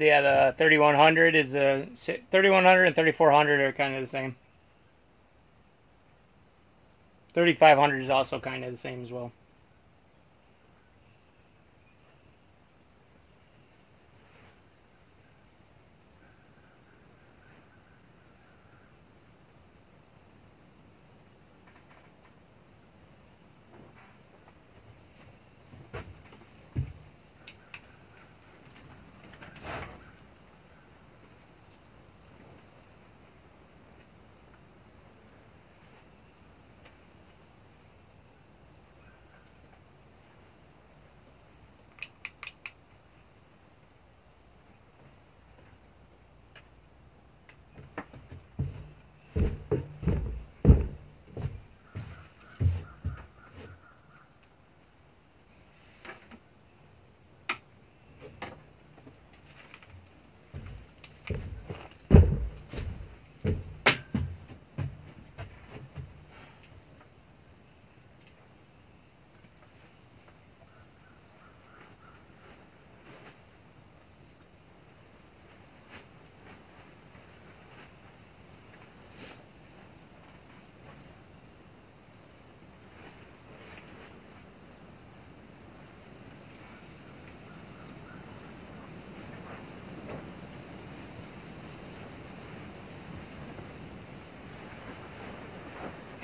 Yeah, the 3100 is 3100 and 3400 are kind of the same. 3500 is also kind of the same as well.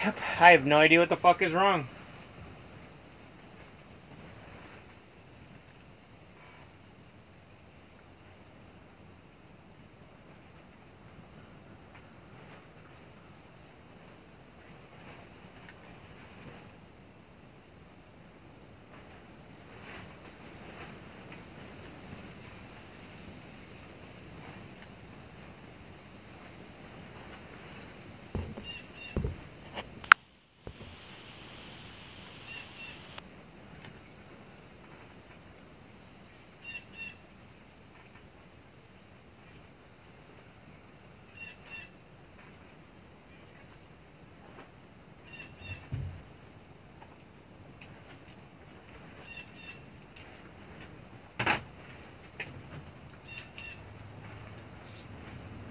Yep, I have no idea what the fuck is wrong.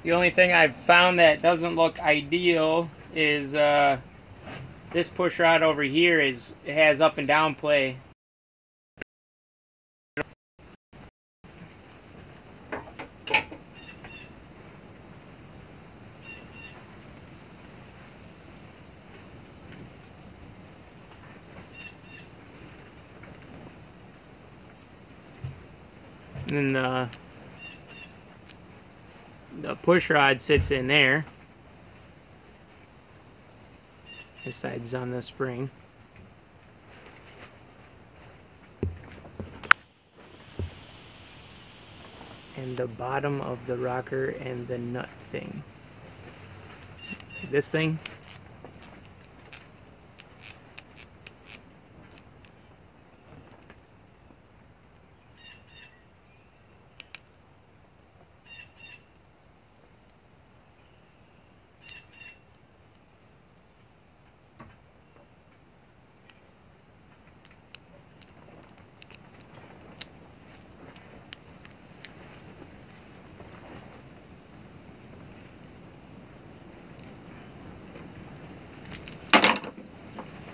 The only thing I've found that doesn't look ideal is this push rod over here it has up and down play. And then the push rod sits in there. This side's on the spring. And the bottom of the rocker and the nut thing. This thing.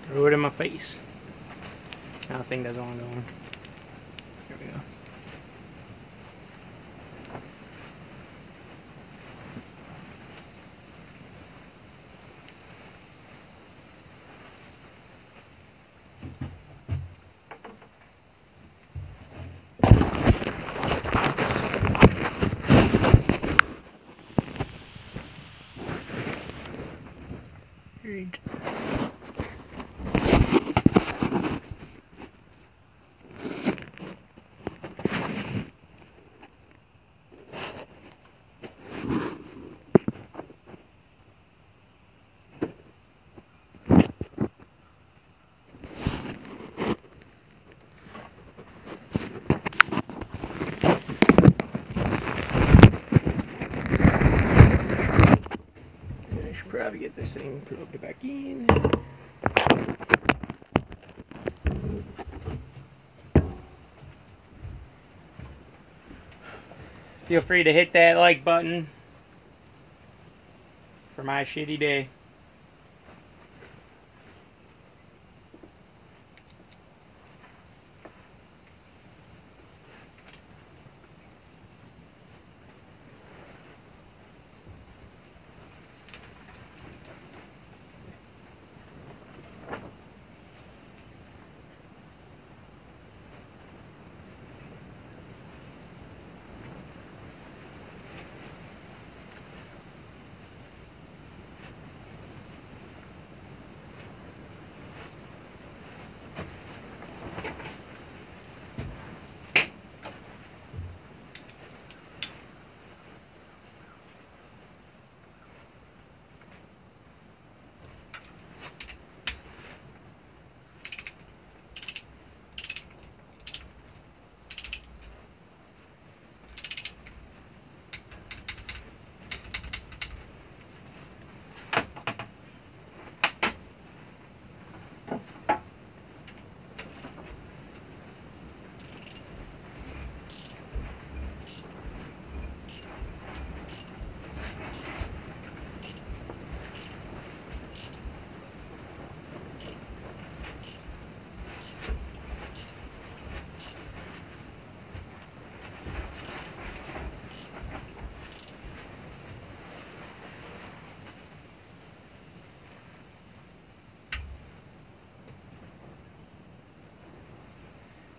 Threw it in my face. Now the thing doesn't want to go on. Here we go. Great. Probably get this thing plugged back in. Feel free to hit that like button for my shitty day.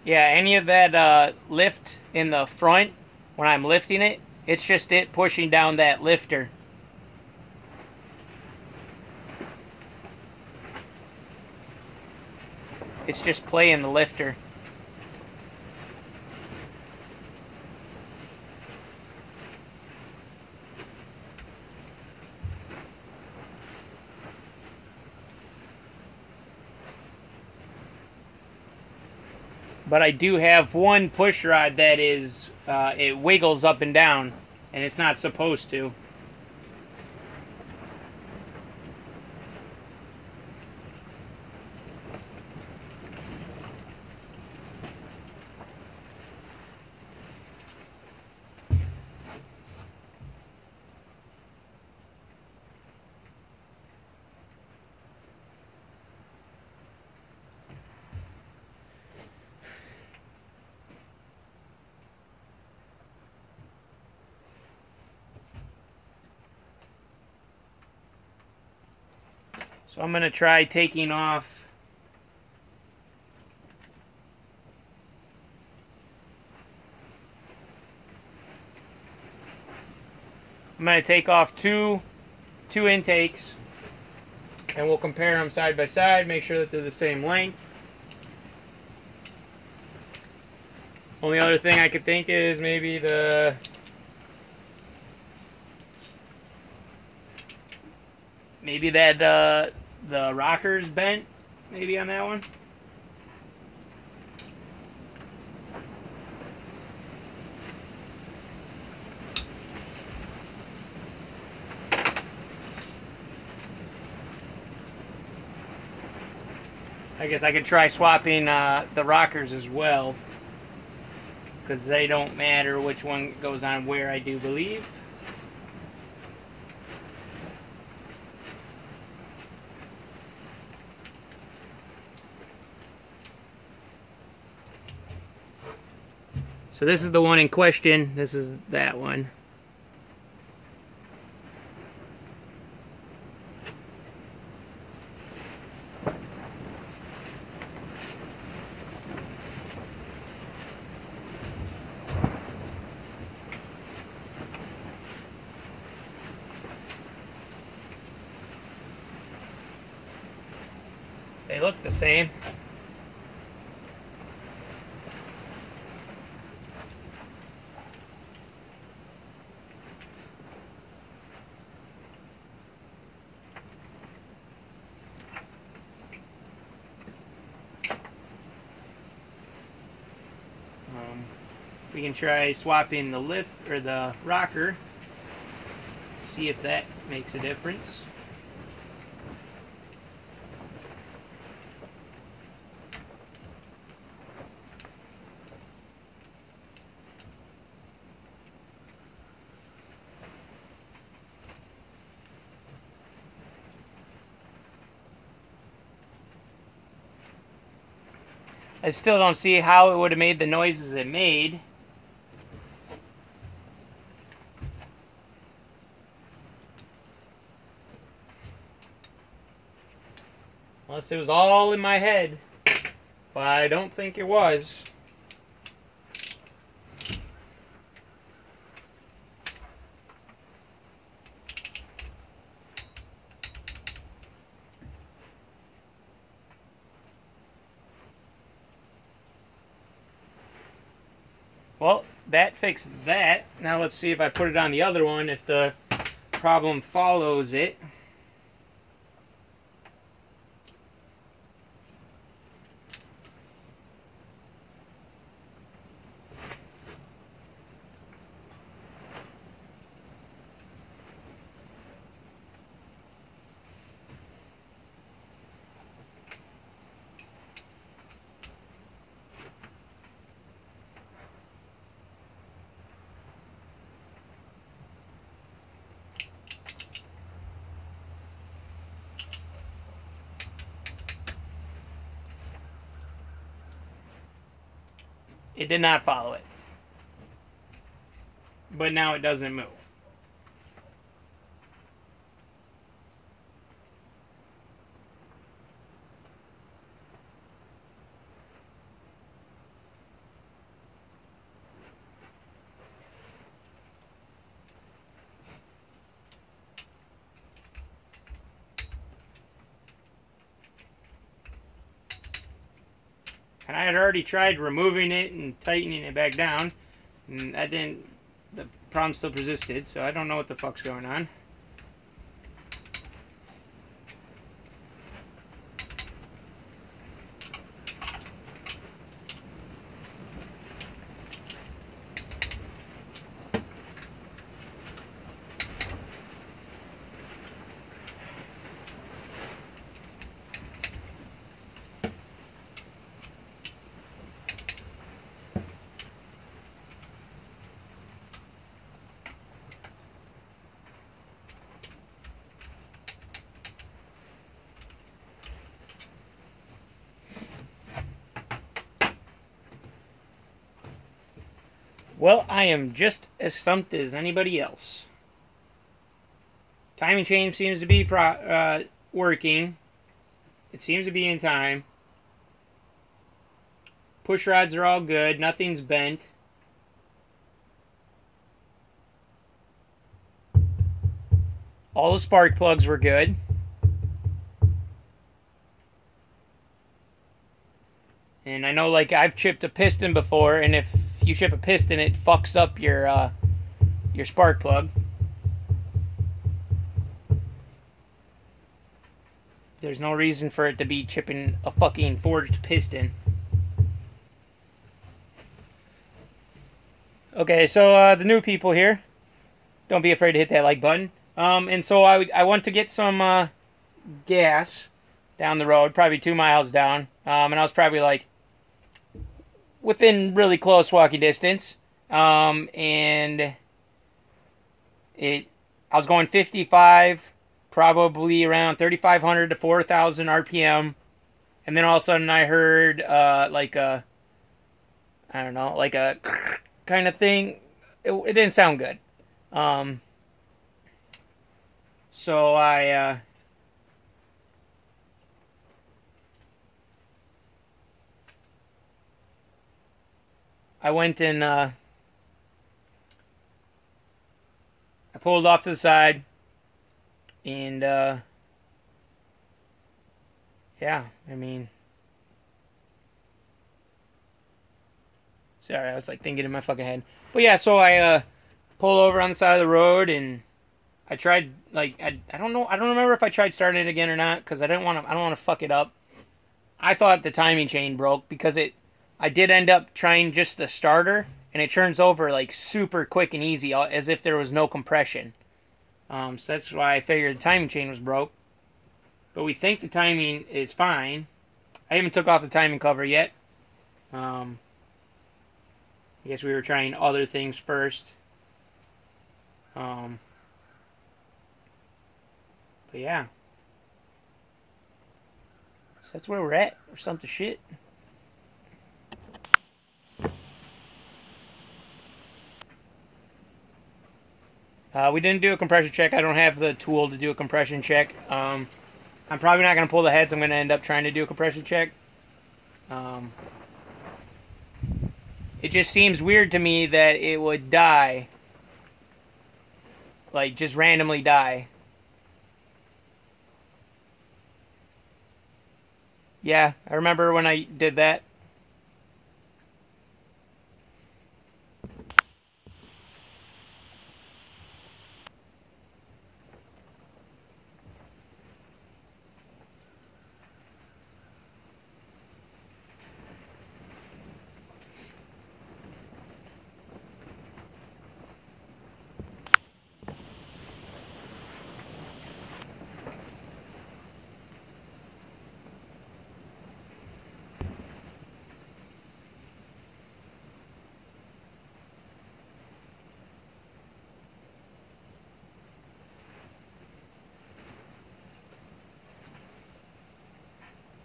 Yeah, any of that lift in the front, when I'm lifting it, it's just it pushing down that lifter. It's just playing the lifter. But I do have one push rod that is, it wiggles up and down, and it's not supposed to. So I'm going to try taking off two intakes, and we'll compare them side by side, make sure that they're the same length. Only other thing I could think is maybe the the rocker's bent, maybe on that one. I guess I could try swapping the rockers as well, because they don't matter which one goes on where, I do believe. So this is the one in question. This is that one. They look the same. We can try swapping the lift or the rocker, see if that makes a difference. I still don't see how it would have made the noises it made. Unless it was all in my head. But I don't think it was. Well, that fixed that. Now let's see if I put it on the other one, if the problem follows it. It did not follow it. But now it doesn't move. And I had already tried removing it and tightening it back down, and that didn't, the problem still persisted, so I don't know what the fuck's going on. Well, I am just as stumped as anybody else. Timing chain seems to be working. It seems to be in time. Push rods are all good. Nothing's bent. All the spark plugs were good. And I know, like, I've chipped a piston before, and if you chip a piston, it fucks up your spark plug. There's no reason for it to be chipping a fucking forged piston. Okay, so the new people here, don't be afraid to hit that like button. And so I went to get some gas down the road, probably 2 miles down, and I was probably like within really close walking distance, and I was going 55, probably around 3,500 to 4,000 RPM, and then all of a sudden I heard like a, I don't know, like a kind of thing. It didn't sound good. So I went and I pulled off to the side, and yeah, I mean, sorry, I was like thinking in my fucking head. But yeah, so I pulled over on the side of the road, and I tried, like, I don't know, I don't remember if I tried starting it again or not, because I don't want to fuck it up. I thought the timing chain broke because I did end up trying just the starter, and it turns over like super quick and easy, as if there was no compression. So that's why I figured the timing chain was broke. But we think the timing is fine. I haven't took off the timing cover yet. I guess we were trying other things first. But yeah. So that's where we're at, or something shit. We didn't do a compression check. I don't have the tool to do a compression check. I'm probably not going to pull the heads. I'm going to end up trying to do a compression check. It just seems weird to me that it would die. Like, just randomly die. Yeah, I remember when I did that.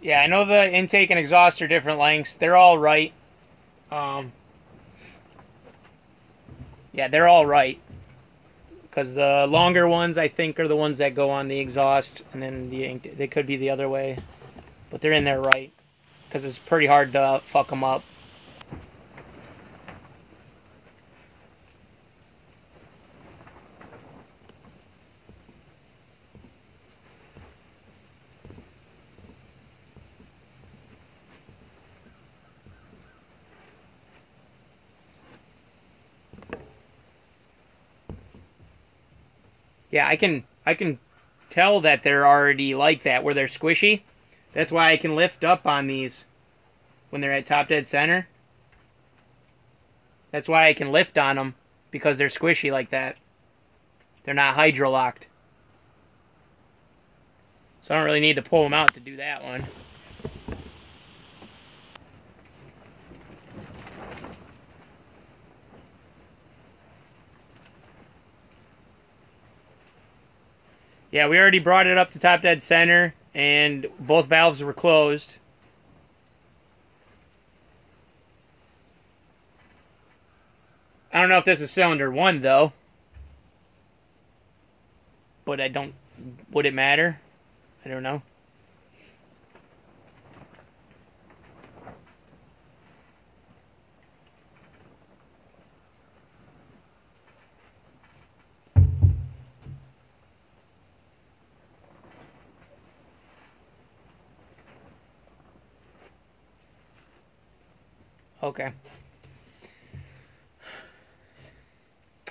Yeah, I know the intake and exhaust are different lengths. They're all right. Yeah, they're all right. Because the longer ones, I think, are the ones that go on the exhaust, and then they could be the other way. But they're in there right. Because it's pretty hard to fuck them up. Yeah, I can tell that they're already like that, where they're squishy. That's why I can lift up on these when they're at top dead center. That's why I can lift on them, because they're squishy like that. They're not hydro-locked. So I don't really need to pull them out to do that one. Yeah, we already brought it up to top dead center, and both valves were closed. I don't know if this is cylinder 1, though. But would it matter? I don't know. Okay.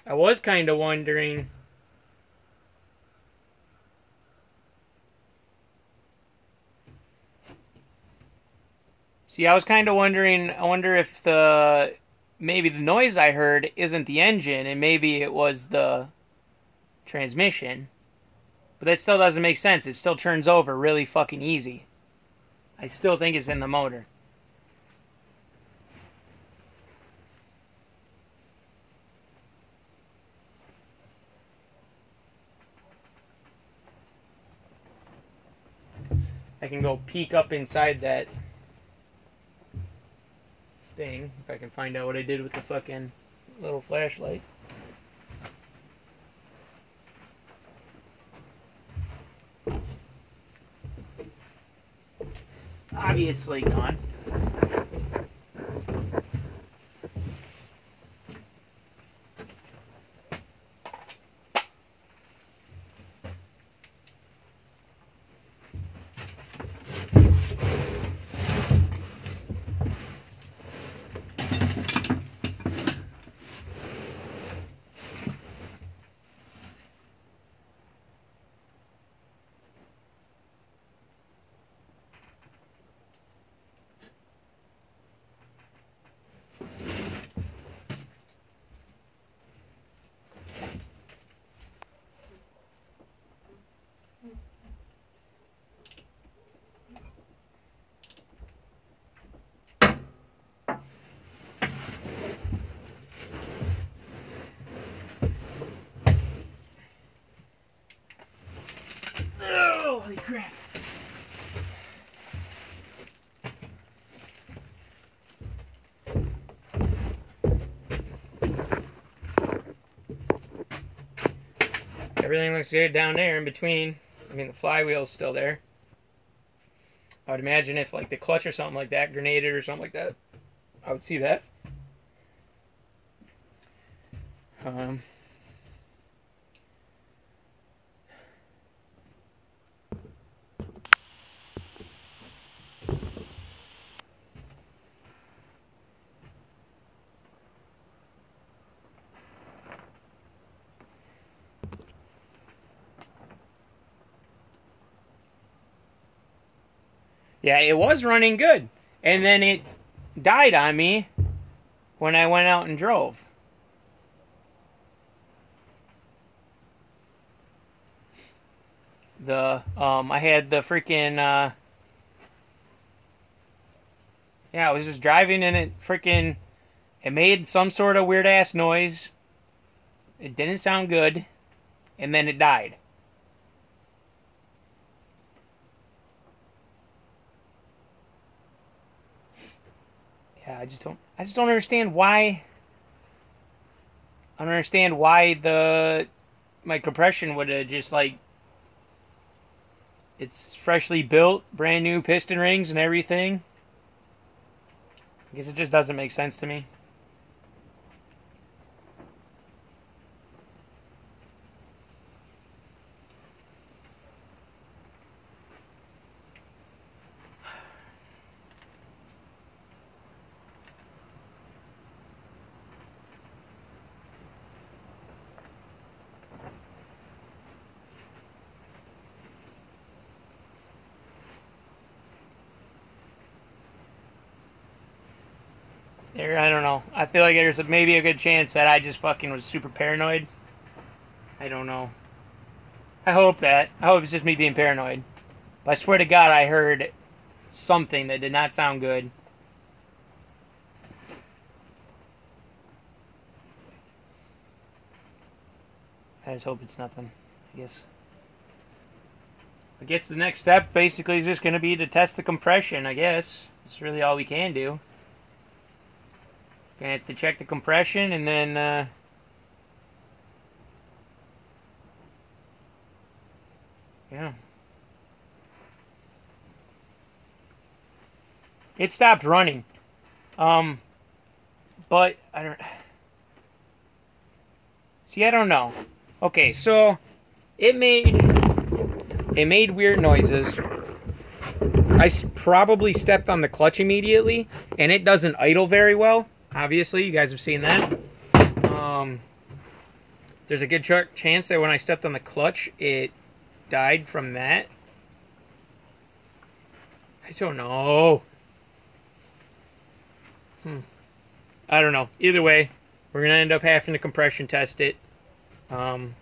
I was kind of wondering. See, I was kind of wondering, I wonder if maybe the noise I heard isn't the engine, and maybe it was the transmission. But that still doesn't make sense. It still turns over really fucking easy. I still think it's in the motor. I can go peek up inside that thing, if I can find out what I did with the fucking little flashlight. Obviously gone. Holy crap. Everything looks good down there in between. I mean, the flywheel's still there. I would imagine if like the clutch or something like that grenaded or something like that, I would see that. Yeah, it was running good. And then it died on me when I went out and drove. I had the freaking, yeah, I was just driving and it made some sort of weird ass noise. It didn't sound good. And then it died. Yeah, I just don't understand why. I don't understand why my compression would have just like, it's freshly built, brand new piston rings and everything. I guess it just doesn't make sense to me. I don't know. I feel like there's maybe a good chance that I just fucking was super paranoid. I don't know. I hope it's just me being paranoid. But I swear to God, I heard something that did not sound good. I just hope it's nothing. I guess the next step basically is just going to be to test the compression, I guess. That's really all we can do. Gonna have to check the compression and then yeah. It stopped running. But I don't see, I don't know. Okay, so it made weird noises. I probably stepped on the clutch immediately, and it doesn't idle very well. Obviously, you guys have seen that. There's a good chance that when I stepped on the clutch, it died from that. I don't know. I don't know. Either way, we're going to end up having to compression test it. And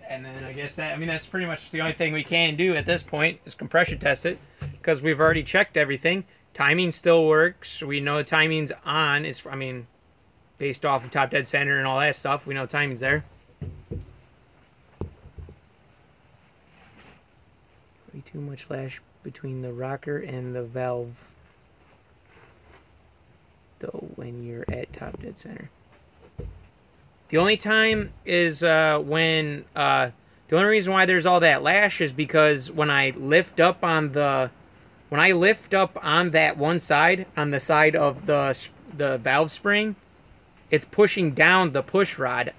then I guess that's pretty much the only thing we can do at this point is compression test it, because we've already checked everything. Timing still works. We know the timing's on. It's, based off of top dead center and all that stuff. We know timing's there. Way too much lash between the rocker and the valve, though, when you're at top dead center. The only time is when the only reason why there's all that lash is because when I lift up on that one side, on the side of the valve spring, it's pushing down the push rod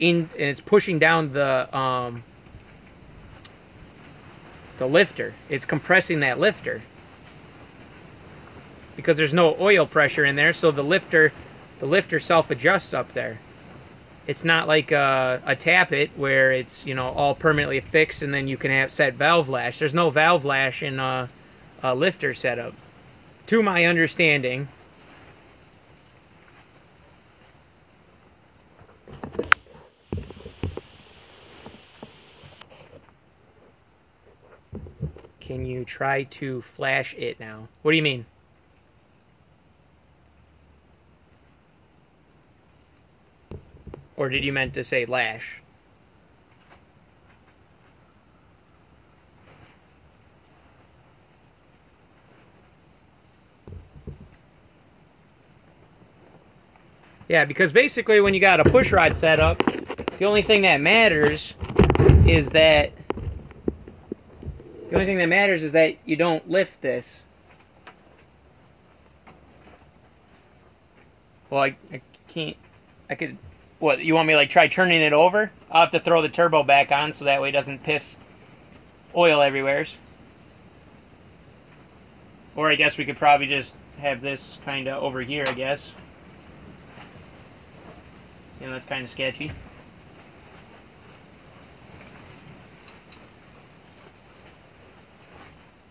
and it's pushing down the lifter. It's compressing that lifter because there's no oil pressure in there, so the lifter self-adjusts up there. It's not like a tappet where it's, all permanently fixed and then you can have set valve lash. There's no valve lash in a lifter setup, to my understanding. Can you try to flash it now? What do you mean? Or did you meant to say lash? Yeah, because basically when you got a push rod set up, The only thing that matters is that you don't lift this. Well, I can't. I could. What, you want me to like try turning it over? I'll have to throw the turbo back on so that way it doesn't piss oil everywhere. Or I guess we could probably just have this kind of over here, I guess. You know, that's kind of sketchy.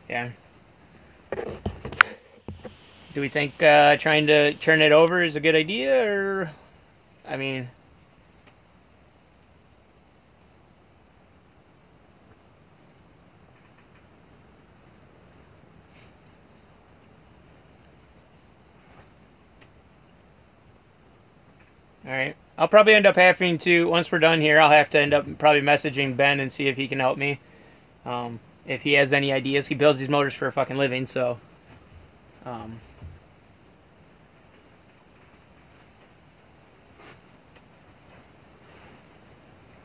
Yeah. Do we think trying to turn it over is a good idea, or... I mean... Alright. I'll probably end up having to, once we're done here, I'll have to end up probably messaging Ben and see if he can help me. If he has any ideas. He builds these motors for a fucking living, so...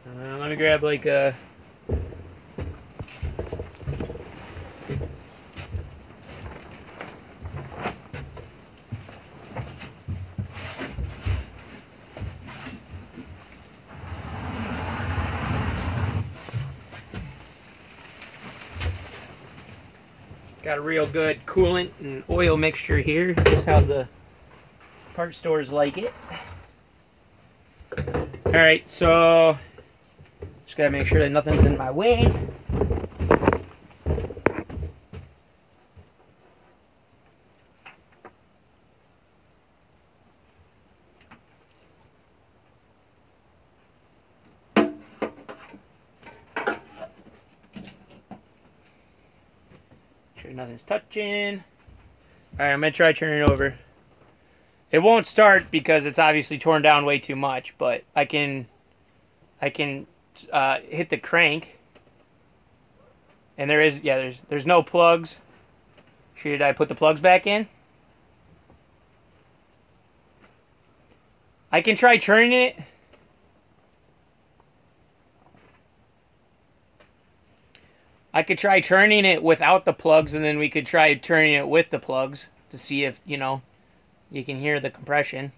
let me grab like a... Got a real good coolant and oil mixture here. That's how the part stores like it. Alright, so just gotta make sure that nothing's in my way. Sure nothing's touching. Alright, I'm gonna try turning it over. It won't start because it's obviously torn down way too much, but I can hit the crank, and there's no plugs. Should I put the plugs back in? I can try turning it. I could try turning it without the plugs, and then we could try turning it with the plugs to see if, you know, you can hear the compression.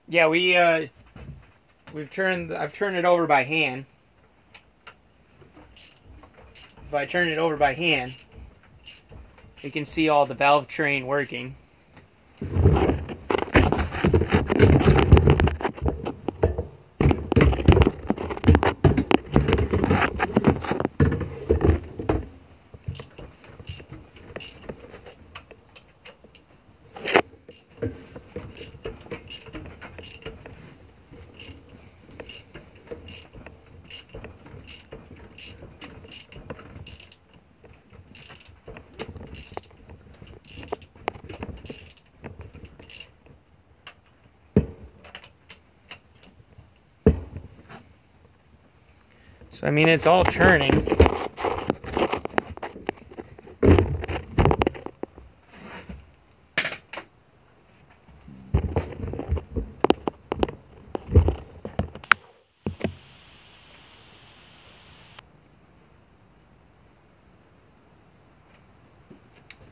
Yeah, I've turned it over by hand. If I turn it over by hand, you can see all the valve train working. So, I mean, it's all churning.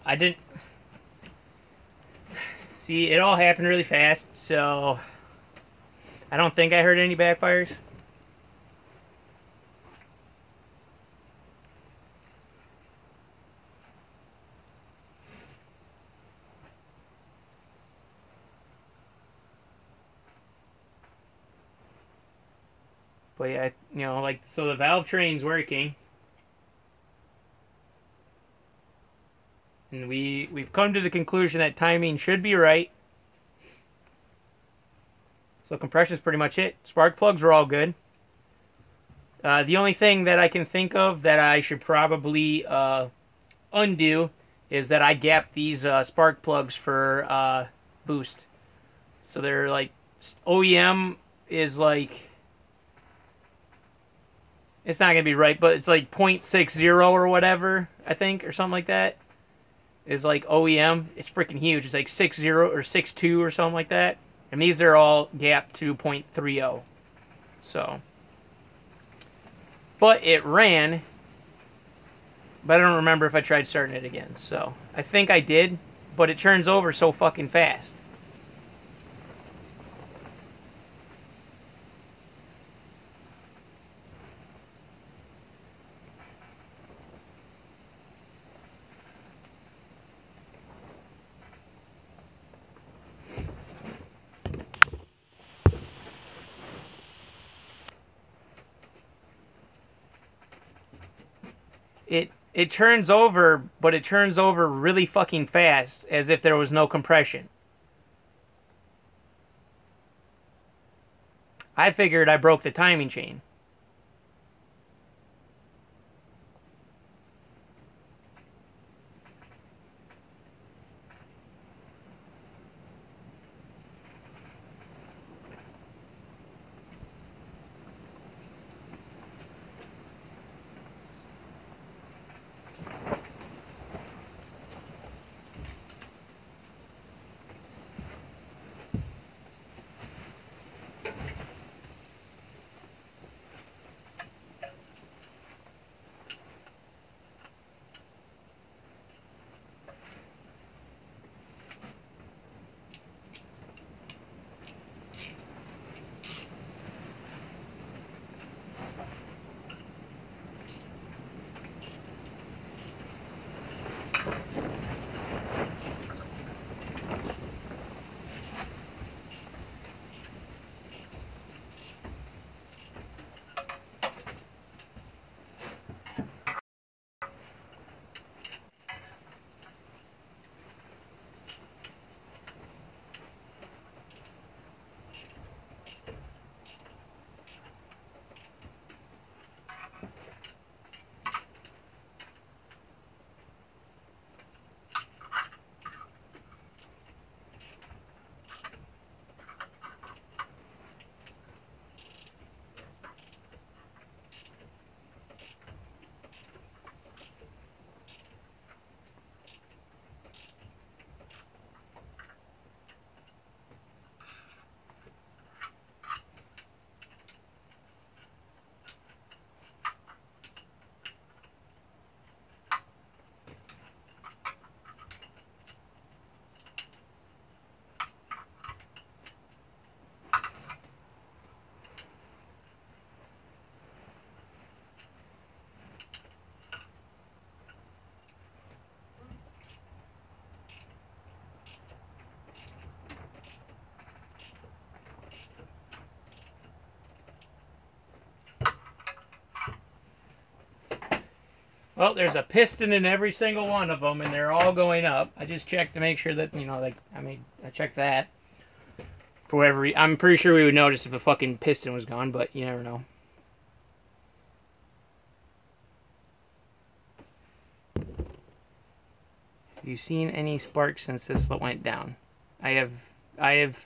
I didn't... See, it all happened really fast, so... I don't think I heard any backfires. But yeah, you know, like, so the valve train's working. And we've come to the conclusion that timing should be right. So compression's pretty much it. Spark plugs were all good. The only thing that I can think of that I should probably undo is that I gapped these spark plugs for boost. So they're like, OEM is like, it's not going to be right, but it's like 0.60 or whatever, I think, or something like that. Is like OEM. It's freaking huge. It's like 6.0 or 6.2 or something like that. And these are all gapped to 0.30. So. But it ran. But I don't remember if I tried starting it again. So I think I did. But it turns over so fucking fast. It turns over, but it turns over really fucking fast, as if there was no compression. I figured I broke the timing chain. Well, there's a piston in every single one of them, and they're all going up. I just checked to make sure that, you know, like, I checked that. For whatever reason, I'm pretty sure we would notice if a fucking piston was gone, but you never know. Have you seen any sparks since this went down? I have,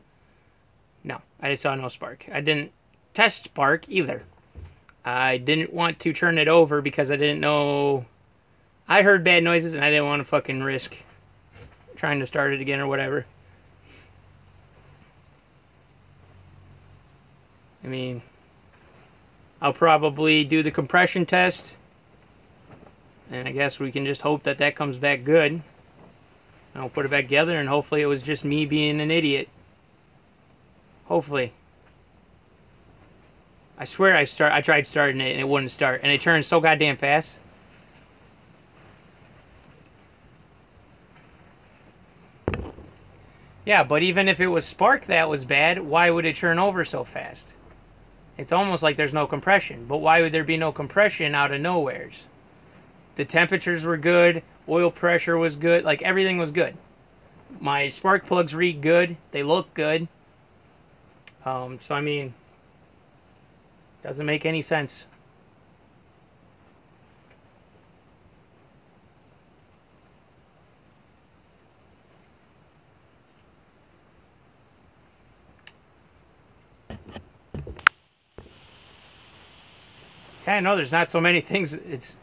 no, I saw no spark. I didn't test spark either. I didn't want to turn it over because I didn't know. I heard bad noises and I didn't want to fucking risk trying to start it again or whatever. I mean, I'll probably do the compression test. And I guess we can just hope that that comes back good. And I'll put it back together and hopefully it was just me being an idiot. Hopefully. I swear I tried starting it and it wouldn't start. And it turned so goddamn fast. Yeah, but even if it was spark that was bad, why would it turn over so fast? It's almost like there's no compression. But why would there be no compression out of nowheres? The temperatures were good. Oil pressure was good. Like, everything was good. My spark plugs read good. They look good. So, I mean, doesn't make any sense. I know there's not so many things. It's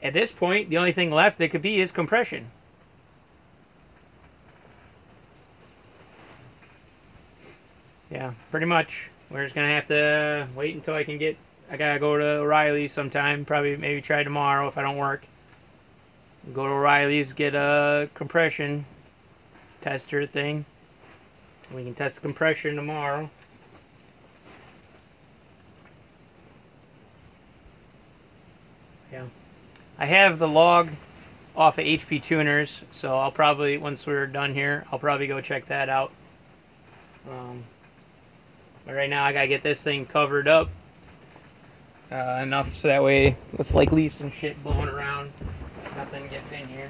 at this point, the only thing left that could be is compression. Yeah, pretty much. We're just gonna have to wait until I can get. I gotta go to O'Reilly's sometime. Probably maybe try tomorrow if I don't work. Go to O'Reilly's, get a compression tester thing. We can test the compression tomorrow. Yeah. I have the log off of HP Tuners, so I'll probably, once we're done here, I'll probably go check that out. But right now I gotta get this thing covered up enough so that way with like leaves and shit blowing around, nothing gets in here.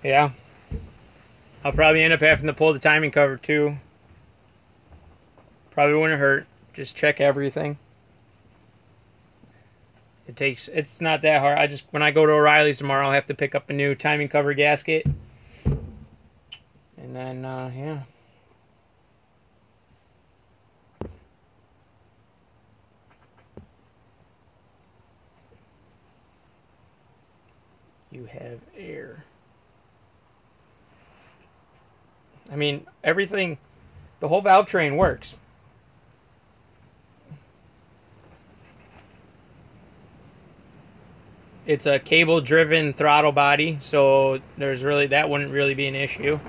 Yeah. I'll probably end up having to pull the timing cover too. Probably wouldn't hurt. Just check everything. It's not that hard. When I go to O'Reilly's tomorrow, I'll have to pick up a new timing cover gasket. And then, yeah. You have air. I mean, everything, the whole valve train works. It's a cable-driven throttle body, so that wouldn't really be an issue.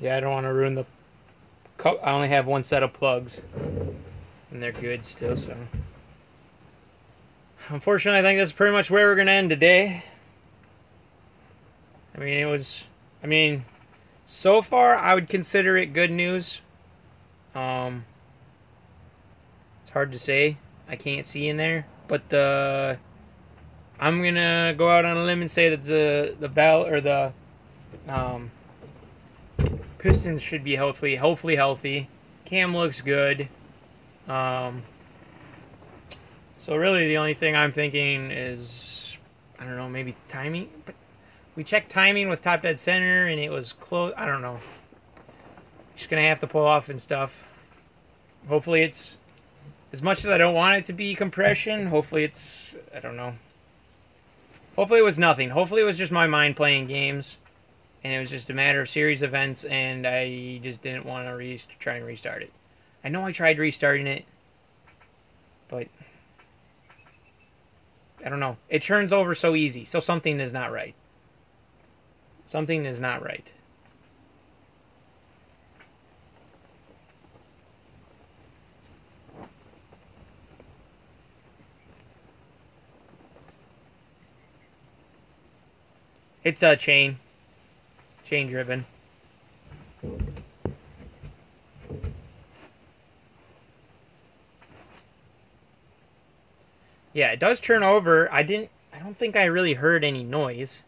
Yeah, I don't want to ruin the... I only have one set of plugs. And they're good still, so... Unfortunately, I think that's pretty much where we're going to end today. I mean, so far, I would consider it good news. It's hard to say. I can't see in there. But I'm going to go out on a limb and say that the valve, or the... pistons should be hopefully healthy. Cam looks good. So really the only thing I'm thinking is, I don't know, maybe timing. But we checked timing with top dead center and it was close. I don't know. Just gonna have to pull off and stuff. Hopefully it's, as much as I don't want it to be compression, hopefully it's, I don't know. Hopefully it was nothing. Hopefully it was just my mind playing games. and it was just a matter of series events, and I just didn't want to try and restart it. I know I tried restarting it, but I don't know. It turns over so easy, so something is not right. Something is not right. It's a chain driven. Yeah, it does turn over. I don't think I really heard any noise.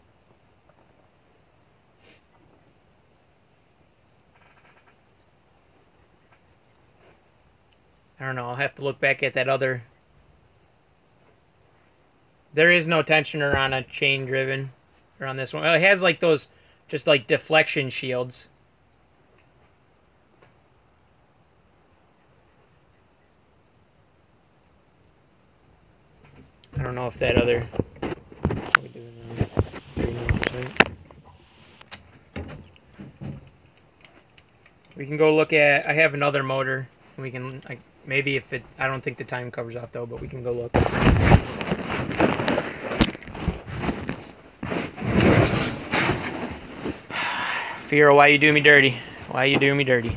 I don't know. I'll have to look back at that other. There is no tensioner on a chain driven, or on this one. It has like those, just like deflection shields. I don't know if that other. What are we doing now? 39%. We can go look at. I have another motor. We can like maybe if it. I don't think the time covers off though, but we can go look. Fiero, why you do me dirty? Why you do me dirty?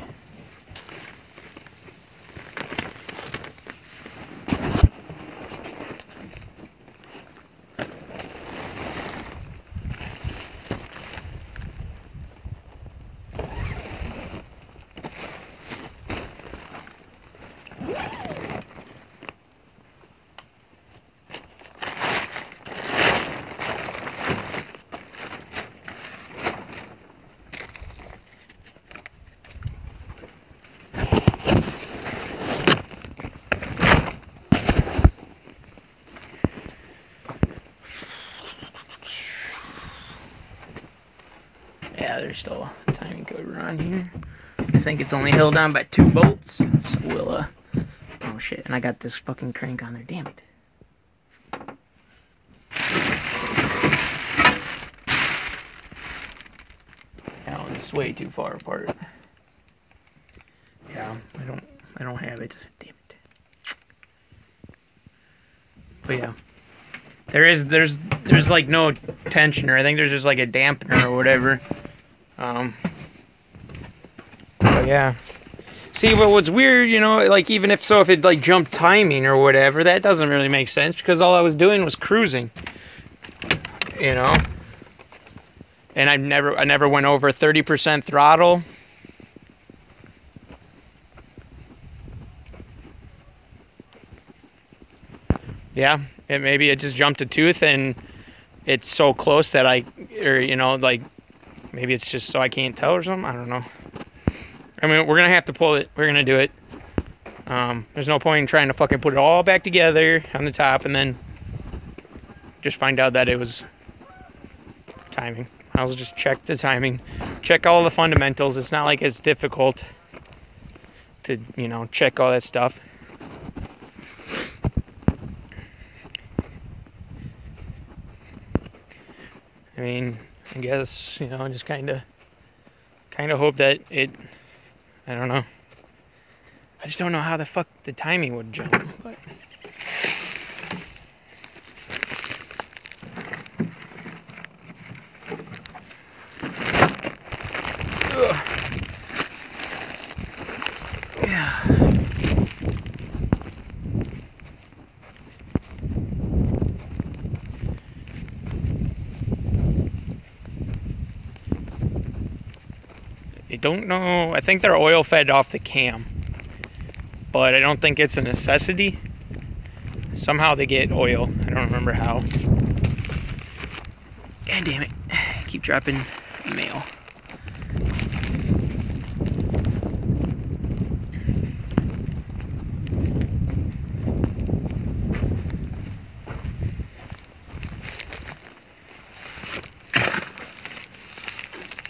Yeah, there's still a timing code on here. I think it's only held on by 2 bolts. So we'll, oh shit, and I got this fucking crank on there, damn it. That one's way too far apart. Yeah, I don't have it, damn it. But yeah. There's like no tensioner. I think there's just like a dampener or whatever. But yeah. See, but what's weird, you know, like even if it like jumped timing or whatever, that doesn't really make sense because all I was doing was cruising. You know? And I never went over 30% throttle. Yeah, maybe it just jumped a tooth and it's so close that you know, like maybe it's just so I can't tell or something. I don't know. I mean, we're gonna have to pull it. We're gonna do it. There's no point in trying to fucking put it all back together on the top and then just find out that it was timing. I'll just check the timing, check all the fundamentals. It's not like it's difficult to, you know, check all that stuff. I mean, I guess, you know, just kind of hope that it, I don't know. I just don't know how the fuck the timing would jump, but. Ugh. Yeah. I don't know. I think they're oil fed off the cam, but I don't think it's a necessity. Somehow they get oil. I don't remember how. God damn it. Keep dropping mail.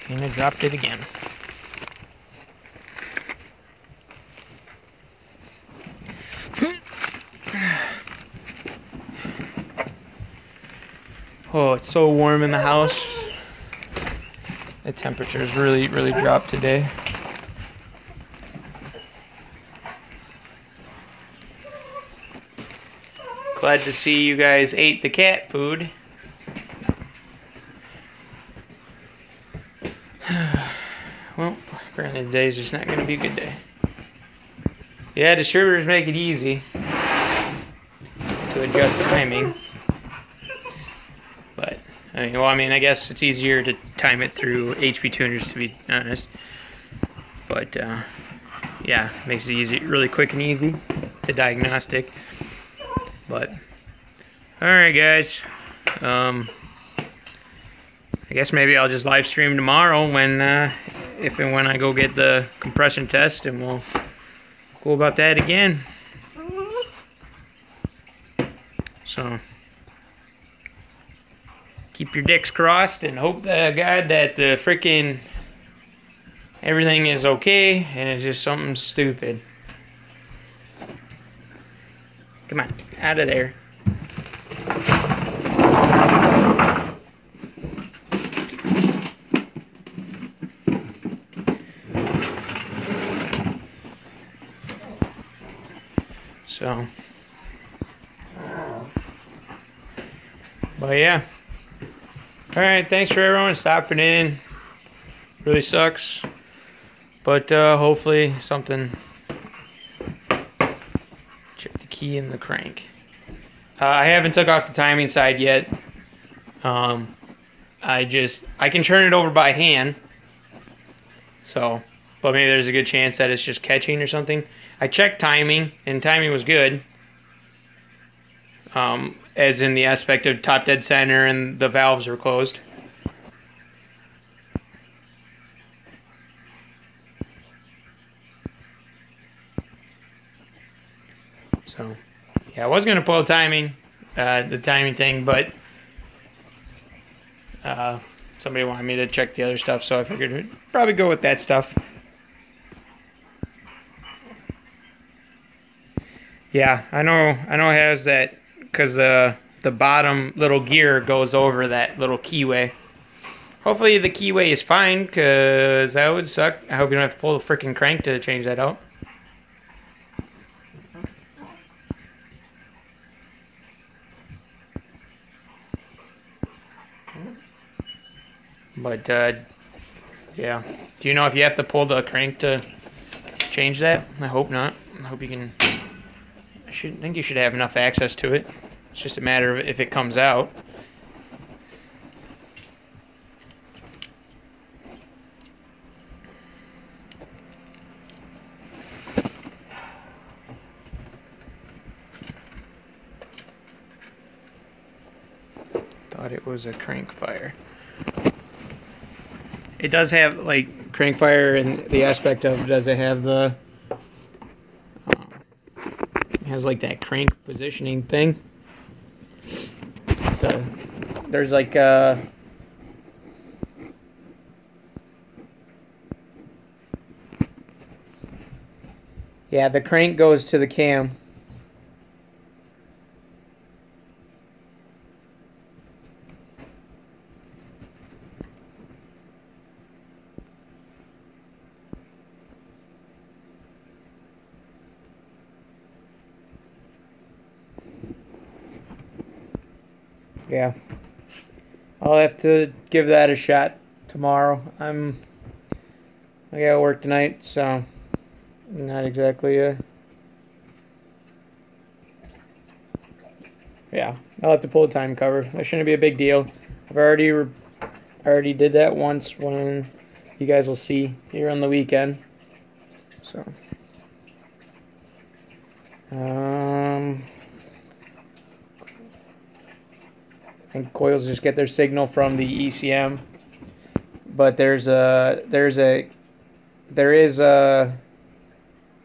And I dropped it again. Oh, it's so warm in the house. The temperature's really dropped today. Glad to see you guys ate the cat food. Well, apparently today's just not going to be a good day. Yeah, distributors make it easy to adjust timing. But, I mean, I guess it's easier to time it through HP tuners, to be honest. But, yeah, makes it easy, really quick and easy, the diagnostic. But, alright guys, I guess maybe I'll just live stream tomorrow when, if and when I go get the compression test, and we'll go about that again. So, keep your dicks crossed and hope to God that the freaking everything is okay and it's just something stupid. Come on, out of there. So, but yeah. Alright, thanks for everyone stopping in. Really sucks. But hopefully something. Check the key and the crank. I haven't took off the timing side yet. I can turn it over by hand. So, but maybe there's a good chance that it's just catching or something. I checked timing, and timing was good. As in the aspect of top dead center and the valves are closed. So, yeah, I was going to pull the timing thing, but somebody wanted me to check the other stuff, so I figured we'd probably go with that stuff. Yeah, I know it has that, because the bottom little gear goes over that little keyway. Hopefully the keyway is fine, because that would suck. I hope you don't have to pull the freaking crank to change that out. But, yeah. Do you know if you have to pull the crank to change that? I hope not. I hope you can. I think you should have enough access to it. It's just a matter of if it comes out. Thought it was a crank fire. It does have, like, crank fire in the aspect of, does it have the, it has, like, that crank positioning thing. There's, like, yeah, the crank goes to the cam. Yeah, I'll have to give that a shot tomorrow. I gotta work tonight, so not exactly yeah, I'll have to pull a time cover. That shouldn't be a big deal. I've already did that once, when you guys will see here on the weekend. So I think coils just get their signal from the ECM, but there is a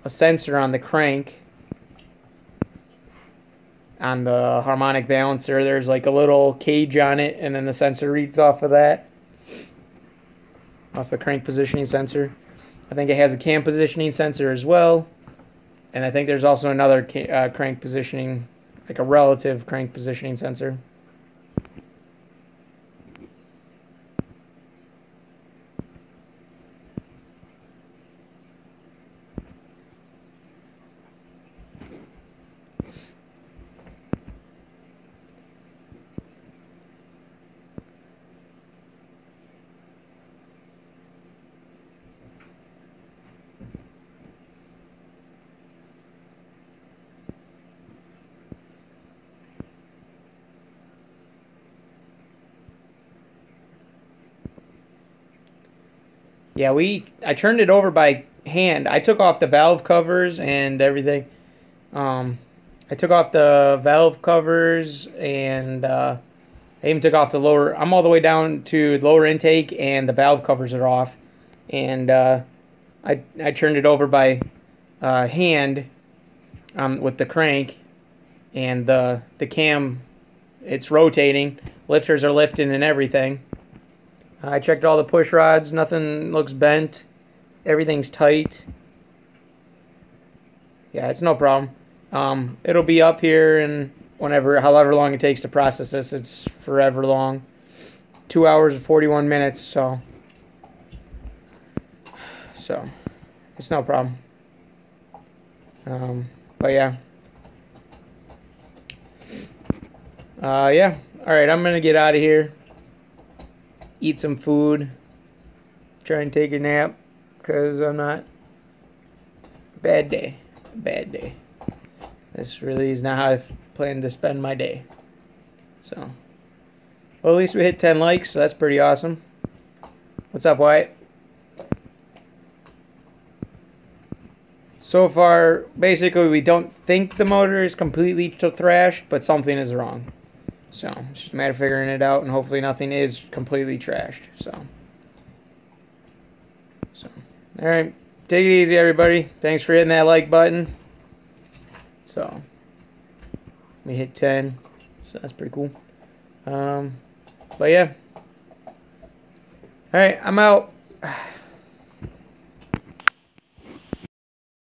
sensor on the crank, on the harmonic balancer. There's like a little cage on it, and then the sensor reads off of that, off the crank positioning sensor. I think it has a cam positioning sensor as well, and I think there's also another crank positioning, like a relative crank positioning sensor. Yeah, I turned it over by hand. I took off the valve covers and everything. I took off the valve covers and I even took off the lower. I'm all the way down to the lower intake and the valve covers are off. And I turned it over by hand with the crank, and the cam, it's rotating. Lifters are lifting and everything. I checked all the push rods. Nothing looks bent. Everything's tight. Yeah, it's no problem. It'll be up here and however long it takes to process this. It's forever long. 2 hours and 41 minutes, so it's no problem. But yeah. Yeah. Alright, I'm gonna get out of here. Eat some food. Try and take a nap. Because I'm not... Bad day. Bad day. This really is not how I plan to spend my day. So. Well, at least we hit 10 likes, so that's pretty awesome. What's up, Wyatt? So far, basically, we don't think the motor is completely thrashed, but something is wrong. So, it's just a matter of figuring it out, and hopefully nothing is completely trashed. So, alright. Take it easy, everybody. Thanks for hitting that like button. So, we hit 10. So, that's pretty cool. But yeah. Alright, I'm out.